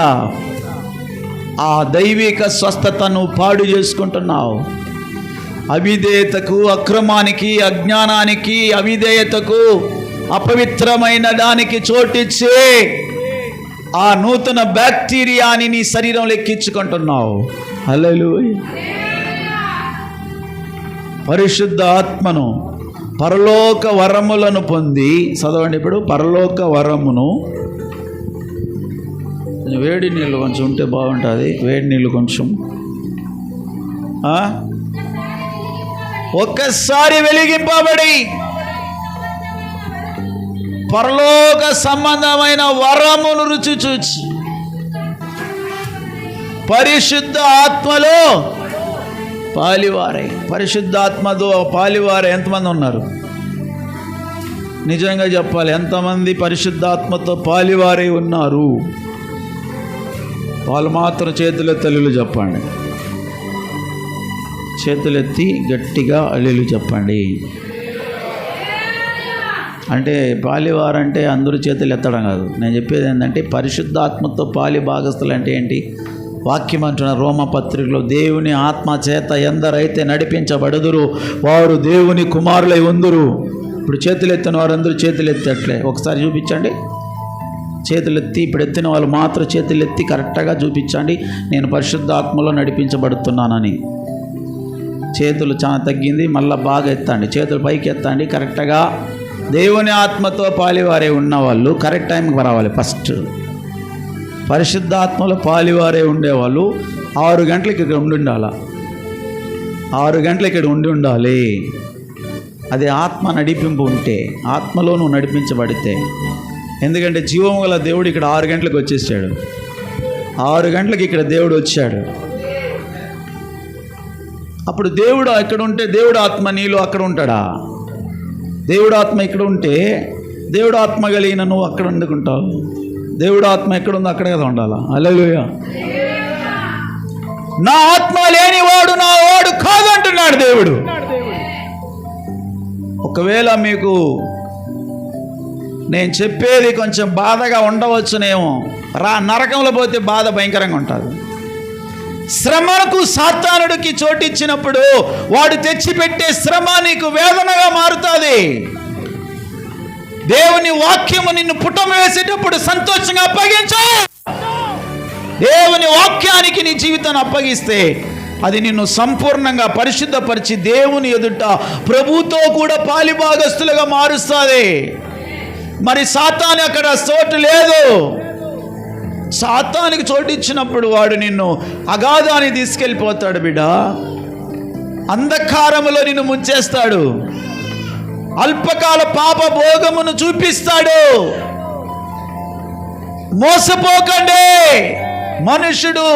ఆ దైవిక స్వస్థతను పాడు చేసుకుంటున్నావు. అవిధేయతకు, అక్రమానికి, అజ్ఞానానికి, అవిధేయతకు, అపవిత్రమైన దానికి చోటిచ్చి ఆ నూతన బ్యాక్టీరియాని నీ శరీరంలో ఎక్కించుకుంటున్నావు. హల్లెలూయా. పరిశుద్ధ ఆత్మను, పరలోక వరములను పొంది, చదవండి ఇప్పుడు, పరలోక వరమును. వేడి నీళ్ళు కొంచెం ఉంటే బాగుంటుంది. వేడి నీళ్ళు కొంచెం ఒక్కసారి వెలిగింపబడి పరలోక సంబంధమైన వరమును రుచి చూచి పరిశుద్ధ ఆత్మలో పాలివారై. పరిశుద్ధాత్మతో పాలివారై ఎంతమంది ఉన్నారు? నిజంగా చెప్పాలి, ఎంతమంది పరిశుద్ధాత్మతో పాలివారై ఉన్నారు? వాళ్ళు మాత్రం చేతులెత్తి హల్లెలూయా చెప్పండి. చేతులెత్తి గట్టిగా హల్లెలూయా చెప్పండి. అంటే పాలివారంటే అందరూ చేతులు ఎత్తడం కాదు. నేను చెప్పేది ఏంటంటే పరిశుద్ధాత్మతో పాలి భాగస్థులు అంటే ఏంటి? వాక్యం అంటున్న రోమపత్రికలో, దేవుని ఆత్మ చేత ఎందరైతే నడిపించబడుదురు వారు దేవుని కుమారులై ఉందురు. ఇప్పుడు చేతులు ఎత్తిన వారందరూ చేతులు ఎత్తట్లే. ఒకసారి చూపించండి. చేతులు ఎత్తి, ఇప్పుడు ఎత్తిన వాళ్ళు మాత్రం చేతులు ఎత్తి కరెక్ట్గా చూపించండి, నేను పరిశుద్ధాత్మలో నడిపించబడుతున్నానని. చేతులు చాలా తగ్గింది, మళ్ళీ బాగా ఎత్తండి. చేతులు పైకి ఎత్తండి కరెక్ట్గా. దేవుని ఆత్మతో పాలివారే ఉన్నవాళ్ళు కరెక్ట్ టైంకి రావాలి. ఫస్ట్ పరిశుద్ధాత్మలో పాలివారే ఉండేవాళ్ళు 6 గంటలకి ఇక్కడ ఉండాలి. 6 గంటలు ఇక్కడ ఉండాలి. అది ఆత్మ నడిపింపు ఉంటే, ఆత్మలో నువ్వు నడిపించబడితే. ఎందుకంటే జీవము గల దేవుడు ఇక్కడ 6 గంటలకు వచ్చేసాడు. 6 గంటలకు ఇక్కడ దేవుడు వచ్చాడు. అప్పుడు దేవుడు ఇక్కడ ఉంటే, దేవుడు ఆత్మ నీలో అక్కడ ఉంటాడా? దేవుడు ఆత్మ ఇక్కడ ఉంటే, దేవుడు ఆత్మ కలిగిన నువ్వు అక్కడ వండుకుంటావు. దేవుడు ఆత్మ ఎక్కడుందో అక్కడ కదా ఉండాలా. హల్లెలూయా. నా ఆత్మ లేనివాడు నా వాడు కాదంటున్నాడు దేవుడు. ఒకవేళ మీకు నేను చెప్పేది కొంచెం బాధగా ఉండవచ్చునేమో, నరకంలో పోతే బాధ భయంకరంగా ఉంటుంది. శ్రమకు సాతానుడికి చోటిచ్చినప్పుడు వాడు తెచ్చిపెట్టే శ్రమ నీకు వేదనగా మారుతుంది. దేవుని వాక్యము నిన్ను పుటం వేసేటప్పుడు సంతోషంగా అప్పగించు. దేవుని వాక్యానికి నీ జీవితాన్ని అప్పగిస్తే అది నిన్ను సంపూర్ణంగా పరిశుద్ధపరిచి దేవుని ఎదుట ప్రభుతో కూడా పాలిభాగస్తులుగా మారుస్తుంది. మరి సాతాను అక్కడ చోటు లేదు. సాతానికి చోటు ఇచ్చినప్పుడు వాడు నిన్ను అగాధానికి తీసుకెళ్ళిపోతాడు బిడ్డ. అంధకారములో నిన్ను ముంచేస్తాడు. అల్పకాల పాప భోగమును చూపిస్తాడు. మోసపోకండి. మనుషుడు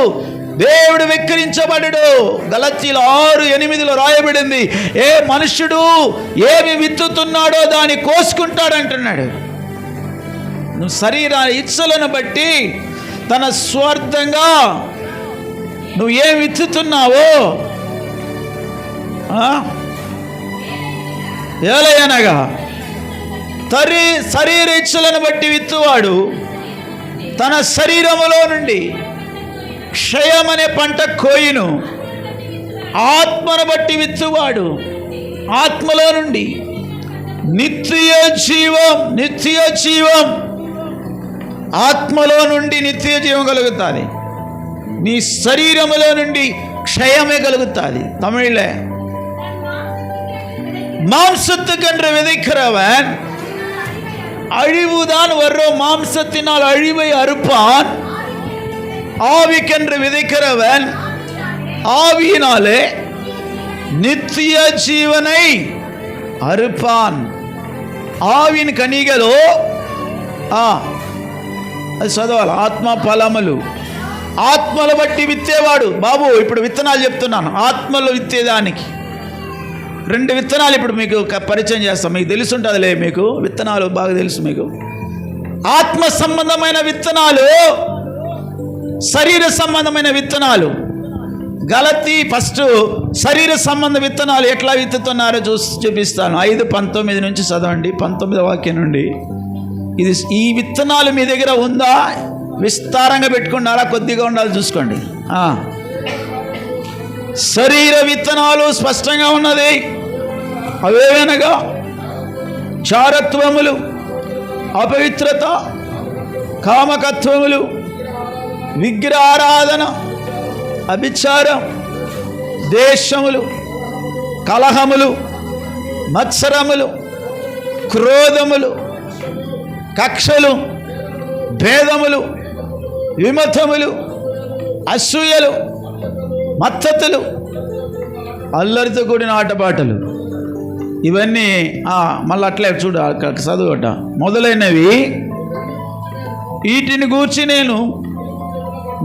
దేవుడు వెక్కిరించబడడు. గలతీయులు 6:8 రాయబడింది, ఏ మనుషుడు ఏమి విత్తుతున్నాడో దాన్ని కోసుకుంటాడంటున్నాడు. నువ్వు శరీర ఇచ్చలను బట్టి తన స్వార్థంగా నువ్వు ఏం విత్తుతున్నావో, ఏలయనగా శరీర ఇచ్చలను బట్టి విత్తువాడు తన శరీరములో నుండి క్షయమనే పంట కోయును. ఆత్మను బట్టి విత్తువాడు ఆత్మలో నుండి నిత్య జీవం ఆత్మలో నుండి నిత్య జీవం కలుగుతుంది. నీ శరీరములో నుండి క్షయమే కలుగుతుంది. தமிழ்ல மாம்சத்துக்கென்று விதைக்கிறவன் அழிவுதான் வரும். மாம்சத்தினால் அழிவை அறுப்பான். ஆவிக்கென்று விதைக்கிறவன் ஆவியினாலே நித்திய ஜீவனை அறுப்பான். ఆవిని కనిగలో అది చదవాలి. ఆత్మ ఫలములు ఆత్మలు బట్టి విత్తేవాడు. బాబు ఇప్పుడు విత్తనాలు చెప్తున్నాను. ఆత్మలో విత్తేదానికి 2 విత్తనాలు ఇప్పుడు మీకు పరిచయం చేస్తాం. మీకు తెలుసుంటుందిలే, మీకు విత్తనాలు బాగా తెలుసు మీకు. ఆత్మ సంబంధమైన విత్తనాలు, శరీర సంబంధమైన విత్తనాలు. గలతీ ఫస్ట్ శరీర సంబంధ విత్తనాలు ఎట్లా విత్తుతున్నారో చూపిస్తాను. 5:19 నుంచి చదవండి. 19వ వాక్యం నుండి. ఈ విత్తనాలు మీ దగ్గర ఉందా? విస్తారంగా పెట్టుకున్నారా? కొద్దిగా ఉండాలి చూసుకోండి. శరీర విత్తనాలు స్పష్టంగా ఉన్నది. అవేవనగా చారత్వములు, అపవిత్రత, కామకత్వములు, విగ్రహారాధన, అభిచారం, దేశములు, కలహములు, మత్సరములు, క్రోధములు, కక్షలు, భేదములు, విమతములు, అసూయలు, మత్తతులు, అల్లరితో కూడిన ఆటపాటలు, ఇవన్నీ మళ్ళీ అట్లే చూడు చదువుట మొదలైనవి. వీటిని గూర్చి నేను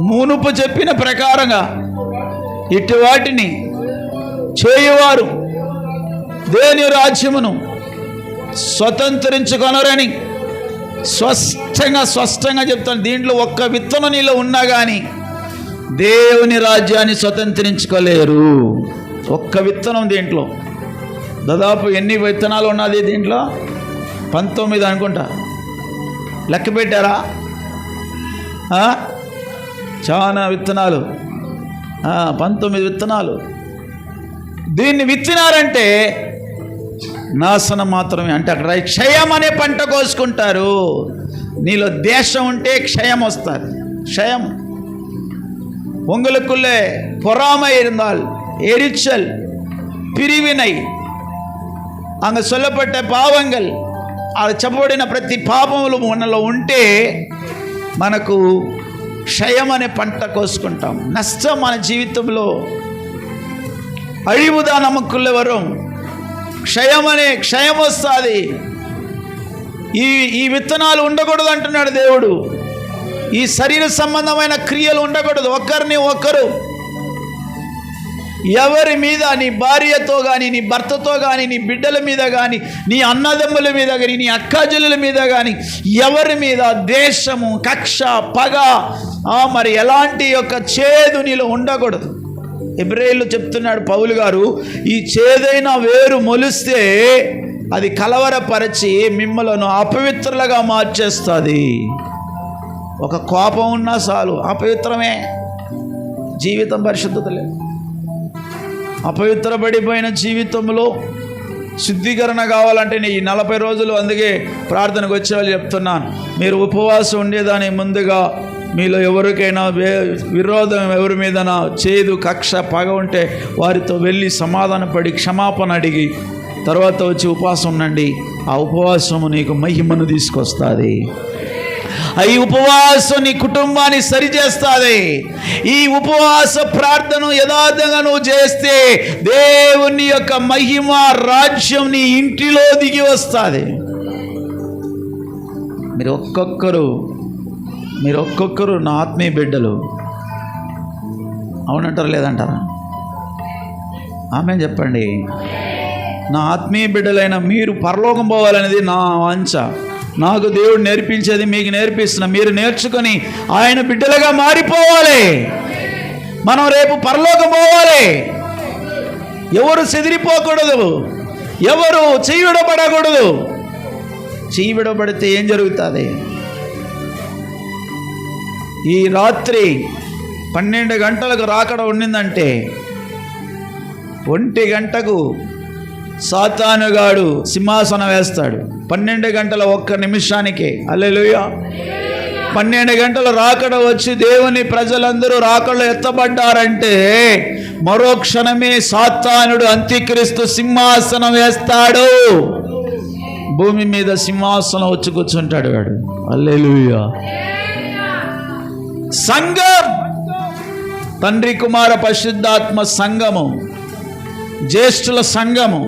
మునుపు చెప్పిన ప్రకారంగా ఇటు వాటిని చేయువారు దేవుని రాజ్యమును స్వతంత్రించుకొనరని స్పష్టంగా చెప్తాను. దీంట్లో ఒక్క విత్తనం నీలో ఉన్నా కానీ దేవుని రాజ్యాన్ని స్వతంత్రించుకోలేరు. ఒక్క విత్తనం దీంట్లో. దాదాపు ఎన్ని విత్తనాలు ఉన్నది దీంట్లో? 19 అనుకుంటా. లెక్క పెట్టారా? చాలా విత్తనాలు, 19 విత్తనాలు. దీన్ని విత్తినారంటే నాశనం మాత్రమే. అంటే అక్కడ క్షయం అనే పంట కోసుకుంటారు. నీలో దేశం ఉంటే క్షయం వస్తుంది. క్షయం. உங்களுக்குள்ளே பொறாமை இருந்தால், எரிச்சல், பிரிவினை, அங்கே சொல்லப்பட்ட பாவங்கள், அது చెప్పబడిన ప్రతి పాపములు మనలో ఉంటే మనకు క్షయం అనే పంట కోసుకుంటాం. నష్టం మన జీవితంలో. అழிவுదా நமக்குள்ள வரும். క్షయం వస్తుంది. ఈ విత్తనాలు ఉండకూడదు అంటున్నాడు దేవుడు. ఈ శరీర సంబంధమైన క్రియలు ఉండకూడదు. ఒకరిని ఒకరు, ఎవరి మీద, నీ భార్యతో కానీ, నీ భర్తతో కానీ, నీ బిడ్డల మీద కానీ, నీ అన్నదమ్ముల మీద కానీ, నీ అక్కాజనుల మీద కానీ, ఎవరి మీద ద్వేషము, కక్ష, పగ, మరి ఎలాంటి యొక్క చేదు నీలో ఉండకూడదు. హెబ్రేయులు చెప్తున్నాడు పౌలు గారు, ఈ చేదైన వేరు మొలిస్తే అది కలవరపరిచి మిమ్మలను అపవిత్రులుగా మార్చేస్తుంది. ఒక కోపం ఉన్నా చాలు అపవిత్రమే. జీవితం పరిశుద్ధత లేదు. అపవిత్రపడిపోయిన జీవితంలో శుద్ధీకరణ కావాలంటే ఈ 40 రోజులు, అందుకే ప్రార్థనకు వచ్చే వాళ్ళు చెప్తున్నాను, మీరు ఉపవాసం ఉండేదాని ముందుగా మీలో ఎవరికైనా విరోధం, ఎవరి మీద చేదు, కక్ష, పగ ఉంటే వారితో వెళ్ళి సమాధానపడి క్షమాపణ అడిగి తర్వాత వచ్చి ఉపవాసం ఉండండి. ఆ ఉపవాసము నీకు మహిమను తీసుకొస్తుంది. ఈ ఉపవాసం నీ కుటుంబాన్ని సరిచేస్తుంది. ఈ ఉపవాస ప్రార్థన యథార్థంగా నువ్వు చేస్తే దేవుని యొక్క మహిమ రాజ్యం నీ ఇంటిలో దిగి వస్తుంది. మీరు ఒక్కొక్కరు నా ఆత్మీయ బిడ్డలు. అవునంటారా లేదంటారా? ఆమె చెప్పండి. నా ఆత్మీయ బిడ్డలైన మీరు పరలోకం పోవాలనేది నా వాంఛ. నాకు దేవుడు నేర్పించేది మీకు నేర్పిస్తున్నా. మీరు నేర్చుకొని ఆయన బిడ్డలుగా మారిపోవాలి. మనం రేపు పరలోకం పోవాలి. ఎవరు చెదిరిపోకూడదు, ఎవరు చెయ్యి విడబడకూడదు. చెయ్యి విడబడితే ఏం జరుగుతుంది? ఈ రాత్రి 12 గంటలకు రాకడ ఉండిందంటే 1 గంటకు సాతానుగాడు సింహాసనం వేస్తాడు. 12 గంటల 1 నిమిషానికే. హల్లెలూయా. 12 గంటల రాకడ వచ్చి దేవుని ప్రజలందరూ రాకడలో ఎత్తబడ్డారంటే మరో క్షణమే సాతానుడు అంత్యక్రీస్తు సింహాసనం వేస్తాడు. భూమి మీద సింహాసనం వచ్చి కూర్చుంటాడు వాడు. హల్లెలూయా. సంఘం, తండ్రి కుమార పరిశుద్ధాత్మ సంఘము, జ్యేష్ఠుల సంఘము,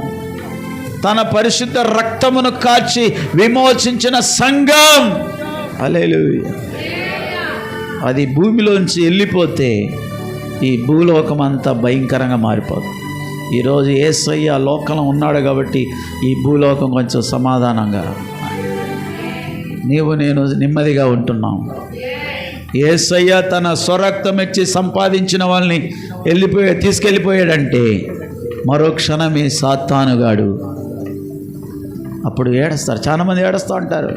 తన పరిశుద్ధ రక్తమును కాచి విమోచించిన సంఘం. హల్లెలూయా. అది భూమిలోంచి వెళ్ళిపోతే ఈ భూలోకం అంతా భయంకరంగా మారిపోతుంది. ఈరోజు యేసయ్య లోకంలో ఉన్నాడు కాబట్టి ఈ భూలోకం కొంచెం సమాధానంగా, నీవు నేను నెమ్మదిగా ఉంటున్నాం. యేసయ్య తన స్వరక్తం ఇచ్చి సంపాదించిన వాళ్ళని తీసుకెళ్ళిపోయాడంటే మరో క్షణమే సాతానుగాడు అప్పుడు ఏడుస్తారు. చాలామంది ఏడుస్తూ ఉంటారు.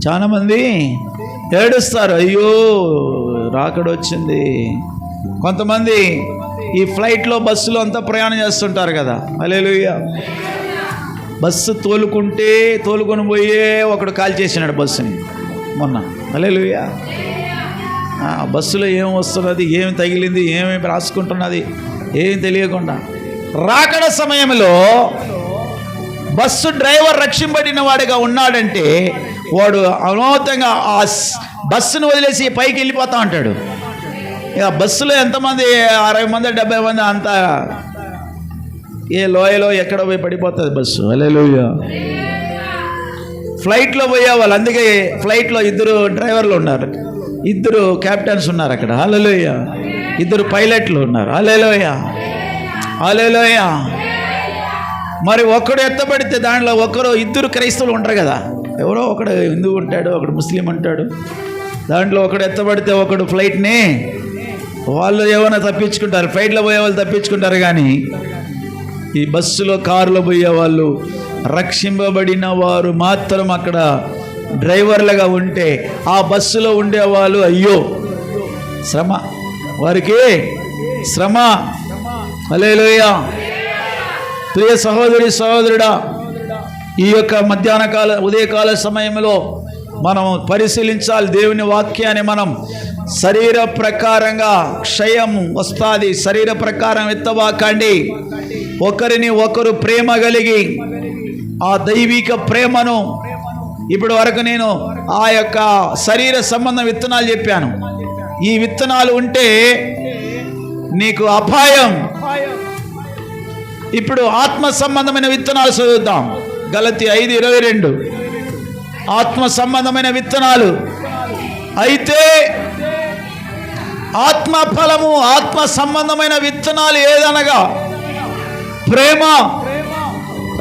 చాలామంది ఏడుస్తారు, అయ్యో రాకడొచ్చింది. కొంతమంది ఈ ఫ్లైట్లో, బస్సులో అంతా ప్రయాణం చేస్తుంటారు కదా. హల్లెలూయా. బస్సు తోలుకొని పోయే ఒకడు కాల్ చేసినాడు బస్సుని మొన్న. హల్లెలూయా. బస్సులో ఏం వస్తున్నది, ఏమి తగిలింది, ఏమేమి రాసుకుంటున్నది ఏం తెలియకుండా రాకడ సమయంలో బస్సు డ్రైవర్ రక్షింపబడిన వాడిగా ఉన్నాడంటే వాడు అమోతంగా ఆ బస్సును వదిలేసి పైకి వెళ్ళిపోతా ఉంటాడు. ఇక బస్సులో ఎంతమంది, 60 మంది 70 మంది, అంతా ఏ లోయలో ఎక్కడ పోయి పడిపోతుంది బస్సు. హల్లెలూయా. ఫ్లైట్లో పోయేవాళ్ళు, అందుకే ఫ్లైట్లో 2 డ్రైవర్లు ఉన్నారు, 2 క్యాప్టెన్స్ ఉన్నారు అక్కడ. హల్లెలూయా. 2 పైలట్లు ఉన్నారు. హల్లెలూయా. హల్లెలూయా. మరి ఒకడు ఎత్తబడితే దాంట్లో 2 క్రైస్తవులు ఉంటారు కదా, ఎవరో ఒకడు హిందూ ఉంటాడు, ఒకడు ముస్లిం ఉంటాడు. దాంట్లో ఒకడు ఎత్తబడితే ఒకడు ఫ్లైట్ని వాళ్ళు ఏమైనా తప్పించుకుంటారు, ఫ్లైట్లో పోయే వాళ్ళు తప్పించుకుంటారు. కానీ ఈ బస్సులో కారులో పోయే వాళ్ళు, రక్షింపబడిన వారు మాత్రం అక్కడ డ్రైవర్లుగా ఉంటే ఆ బస్సులో ఉండేవాళ్ళు అయ్యో శ్రమ, వారికి శ్రమ. హల్లెలూయా. ప్రియ సహోదరుడా, ఈ యొక్క మధ్యాహ్న ఉదయకాల సమయంలో మనం పరిశీలించాలి. దేవుని వాక్యాన్ని మనం శరీర ప్రకారంగా క్షయం వస్తుంది, శరీర ప్రకారం ఎత్తబాకండి. ఒకరిని ఒకరు ప్రేమ కలిగి ఆ దైవిక ప్రేమను, ఇప్పటి వరకు నేను ఆ యొక్క శరీర సంబంధం విత్తనాలు చెప్పాను. ఈ విత్తనాలు ఉంటే నీకు అపాయం. ఇప్పుడు ఆత్మ సంబంధమైన విత్తనాలు చదువుతాం. గలతీ 5:22 ఆత్మ సంబంధమైన విత్తనాలు. అయితే ఆత్మ ఫలము, ఆత్మ సంబంధమైన విత్తనాలు ఏదనగా ప్రేమ.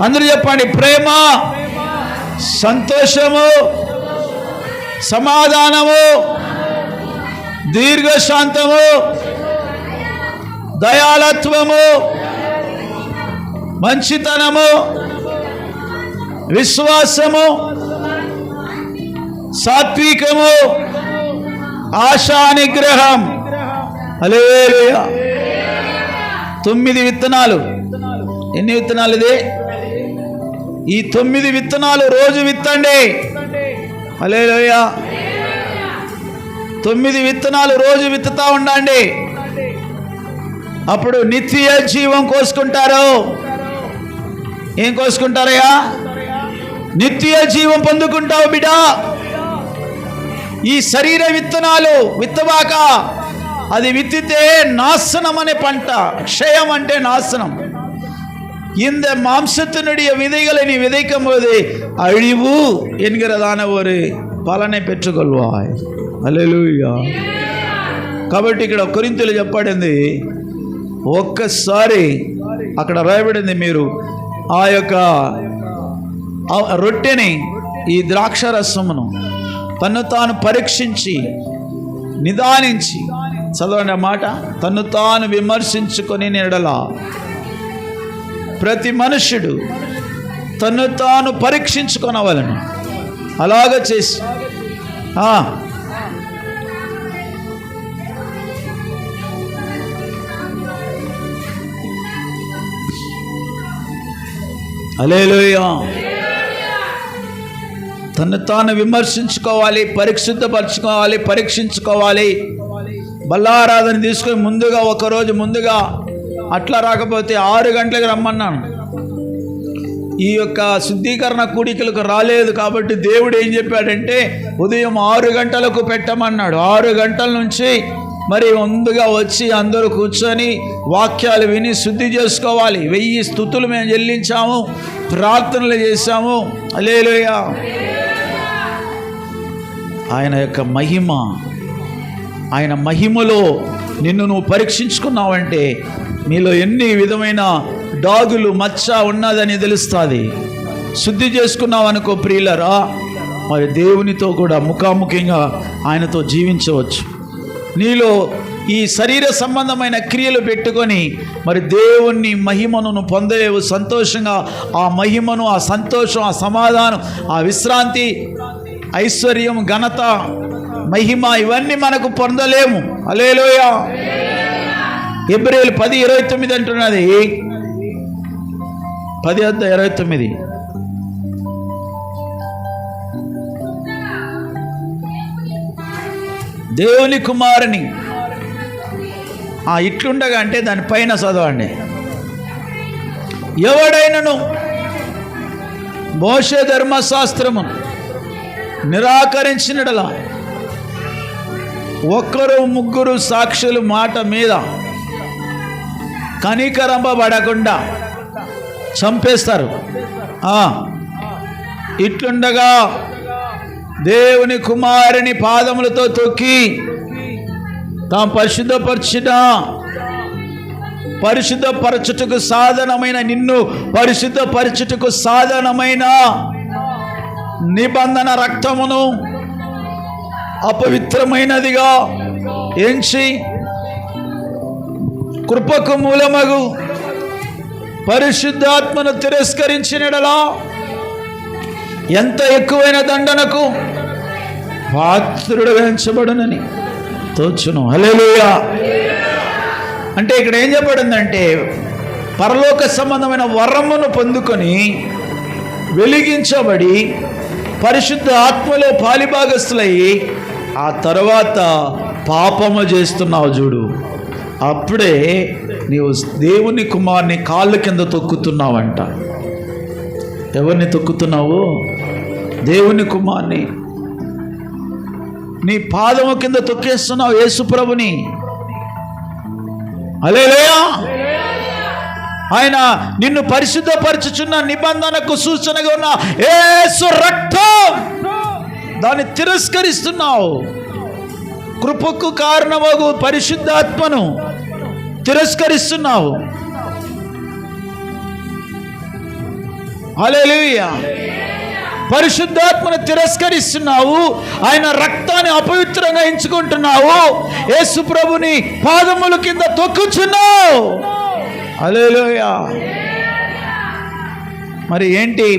అందరూ చెప్పండి, ప్రేమ, సంతోషము, సమాధానము, దీర్ఘశాంతము, దయాళత్వము, మంచితనము, విశ్వాసము, సాత్వికము, ఆశానిగ్రహం. హల్లెలూయా. 9 విత్తనాలు. ఎన్ని విత్తనాలు ఇది? ఈ 9 విత్తనాలు రోజు విత్తండి. హల్లెలూయా. 9 విత్తనాలు రోజు విత్తుతా ఉండండి. అప్పుడు నిత్య జీవం కోసుకుంటారు. ఏం కోసుకుంటారయ్యా? నిత్య జీవం పొందుకుంటావు బిడ్డ. ఈ శరీర విత్తనాలు విత్తవాక అది విత్తితే నాశనం అనే పంట. క్షయం అంటే నాశనం. இந்த மாம்சத்தினுடைய விதைகளை நீ விதைக்கும் போது அழிவு என்கிறதான ஒரு பலனை பெற்றுக்கொள்வாய். హల్లెలూయా. కాబట్టి ఇక్కడ కొరింథీయులు చెప్పబడింది, ఒక్కసారి అక్కడ రాయబడింది, మీరు ఆ యొక్క రొట్టెని, ఈ ద్రాక్ష రసమును తన్ను తాను పరీక్షించి నిదానించి, చదవండి ఆ మాట, తన్ను తాను విమర్శించుకొని ఎడల ప్రతి మనుష్యుడు తన్ను తాను పరీక్షించుకొనవలెను. అలాగ చేసి హల్లెలూయా. తను తాను విమర్శించుకోవాలి, పరిశుద్ధపరచుకోవాలి, పరీక్షించుకోవాలి. బల్లారాధన తీసుకొని ముందుగా ఒకరోజు ముందుగా, అట్లా రాకపోతే 6 గంటలకు రమ్మన్నాను. ఈ యొక్క శుద్ధీకరణ కూడికలకు రాలేదు కాబట్టి దేవుడు ఏం చెప్పాడంటే ఉదయం 6 గంటలకు పెట్టమన్నాడు. 6 గంటల నుంచి మరి ముందుగా వచ్చి అందరూ కూర్చొని వాక్యాలు విని శుద్ధి చేసుకోవాలి. 1000 స్తుతులు మేము చెల్లించాము, ప్రార్థనలు చేశాము. హల్లెలూయా. ఆయన యొక్క మహిమ, ఆయన మహిమలో నిన్ను నువ్వు పరీక్షించుకున్నావంటే నీలో ఎన్ని విధమైన డాగులు మచ్చ ఉన్నదని తెలుస్తుంది. శుద్ధి చేసుకున్నావు అనుకో ప్రియులరా, మరి దేవునితో కూడా ముఖాముఖిగా ఆయనతో జీవించవచ్చు. నీలో ఈ శరీర సంబంధమైన క్రియలు పెట్టుకొని మరి దేవుని మహిమను నువ్వు పొందలేవు. సంతోషంగా ఆ మహిమను, ఆ సంతోషం, ఆ సమాధానం, ఆ విశ్రాంతి, ఐశ్వర్యం, ఘనత, మహిమ ఇవన్నీ మనకు పొందలేము. హల్లెలూయా. హెబ్రీయులు 10:29 అంటున్నది. 10:29 దేవుని కుమారుని. ఇట్లుండగా అంటే దానిపైన చదవండి. ఎవడైనను మోషే ధర్మశాస్త్రము నిరాకరించినడలా ఒక్కరు ముగ్గురు సాక్షులు మాట మీద కనికరింపబడకుండా చంపేస్తారు. ఇట్లుండగా దేవుని కుమారుని పాదములతో తొక్కి తాము పరిశుద్ధపరచుటకు సాధనమైన నిన్ను పరిశుద్ధపరచుటకు సాధనమైన నిబంధన రక్తమును అపవిత్రమైనదిగా ఎంచి కృపకు మూలమగు పరిశుద్ధాత్మను తిరస్కరించినడలా ఎంత ఎక్కువైన దండనకు పాత్రుడు ఎంచబడునని తోచును. హల్లెలూయా. అంటే ఇక్కడ ఏం చెప్పబడిందంటే, పరలోక సంబంధమైన వరమును పొందుకొని వెలిగించబడి పరిశుద్ధ ఆత్మలో పాలిభాగస్తులయ్యి ఆ తర్వాత పాపము చేస్తున్నావు చూడు, అప్పుడే నీవు దేవుని కుమారుని కాళ్ళ కింద తొక్కుతున్నావంట. ఎవరిని తొక్కుతున్నావు? దేవుని కుమారుని. నీ పాదము కింద తొక్కేస్తున్నావు యేసు ప్రభుని. హల్లెలూయా. ఆయన నిన్ను పరిశుద్ధపరచుచున్న నిబంధనకు సూచనగా ఉన్న యేసు రక్తం, దాన్ని తిరస్కరిస్తున్నావు. కృపకు కారణమగు పరిశుద్ధాత్మను తిరస్కరిస్తున్నావు. హల్లెలూయా. పరిశుద్ధాత్మను తిరస్కరిస్తున్నావు. ఆయన రక్తాన్ని అపవిత్రంగా ఎంచుకుంటున్నావు. యేసు ప్రభుని పాదముల కింద తొక్కుచున్నావు. హల్లెలూయా. మరి ఏంటి,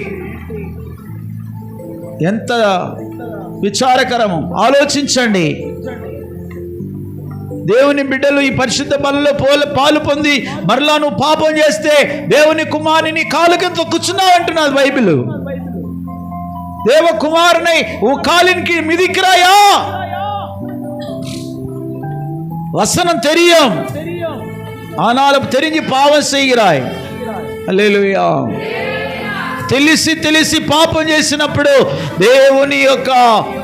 ఎంత విచారకరము ఆలోచించండి. దేవుని బిడ్డలు ఈ పరిశుద్ధ బలలో పాలు పొంది మరలా నువ్వు పాపం చేస్తే దేవుని కుమారుని కాలు కింద తొక్కుచున్నావు అంటున్నది బైబిల్. தேவ குமாரனை உன் காலின் கீழ் மிதிக்கிறாயா? வசனம் தெரியும், ஆனாலும் தெரிஞ்சு பாவம் செய்கிறாய். హల్లెలూయా. తెలిసి పాపం చేసినప్పుడు దేవుని యొక్క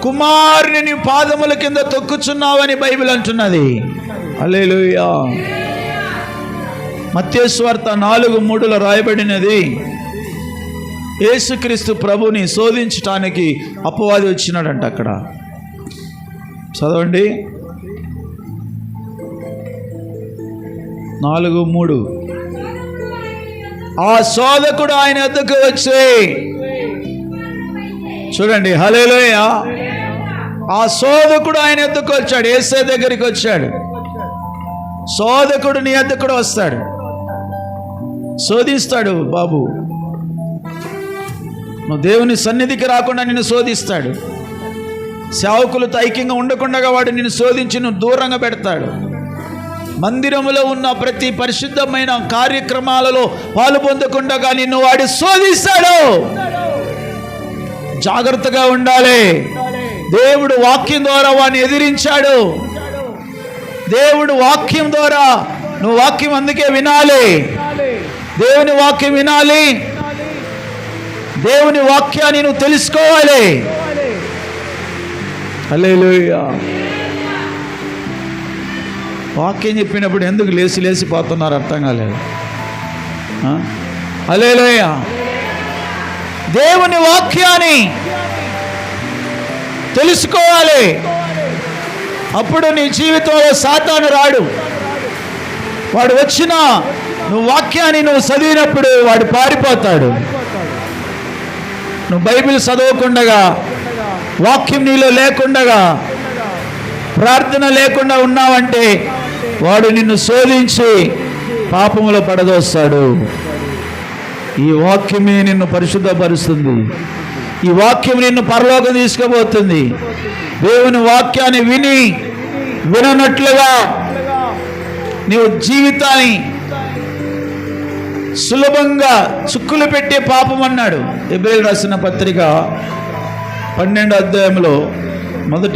కుమారుని పాదముల కింద తొక్కుచున్నావని బైబిల్ అంటున్నది. హల్లెలూయా. మత్తయి సువార్త 4:3లో రాయబడినది, యేసుక్రీస్తు ప్రభుని శోధించటానికి అపవాది వచ్చినాడంట. అక్కడ చదవండి 4:3. ఆ శోధకుడు ఆయన వద్దకు వచ్చి, చూడండి హల్లెలూయా, ఆ శోధకుడు ఆయన వద్దకు వచ్చాడు, యేసే దగ్గరికి వచ్చాడు. శోధకుడు నీ వద్దకు కూడా వస్తాడు, శోధిస్తాడు. బాబు, నువ్వు దేవుని సన్నిధికి రాకుండా నిన్ను శోధిస్తాడు. సేవకులతో ఐక్యంగా ఉండకుండా వాడు నిన్ను శోధించి నువ్వు దూరంగా పెడతాడు. మందిరములో ఉన్న ప్రతి పరిశుద్ధమైన కార్యక్రమాలలో పాలు పొందకుండా నిన్ను వాడు శోధిస్తాడు. జాగ్రత్తగా ఉండాలి. దేవుడు వాక్యం ద్వారా వాడిని ఎదిరించాడు. దేవుడు వాక్యం ద్వారా, నువ్వు వాక్యం అందుకే వినాలి. దేవుని వాక్యం వినాలి. దేవుని వాక్యాన్ని నువ్వు తెలుసుకోవాలి. హల్లెలూయా. వాక్యం చెప్పినప్పుడు ఎందుకు లేచి పోతున్నారు అర్థం కాలేదు. హల్లెలూయా. దేవుని వాక్యాన్ని తెలుసుకోవాలి. అప్పుడు నీ జీవితంలో సాతాను రాడు. వాడు వచ్చినా నువ్వు వాక్యాన్ని నువ్వు చదివినప్పుడు వాడు పారిపోతాడు. నువ్వు బైబిల్ చదవకుండగా, వాక్యం నీలో లేకుండగా, ప్రార్థన లేకుండా ఉన్నావంటే వాడు నిన్ను శోధించి పాపములో పడదోస్తాడు. ఈ వాక్యమే నిన్ను పరిశుద్ధపరుస్తుంది. ఈ వాక్యం నిన్ను పరలోకం తీసుకుపోతుంది. దేవుని వాక్యాన్ని విననట్లుగా నీవు జీవితాన్ని సులభంగా చిక్కులు పెట్టే పాపం అన్నాడు. హెబ్రీయులకు రాసిన పత్రిక 12వ అధ్యాయంలో మొదటి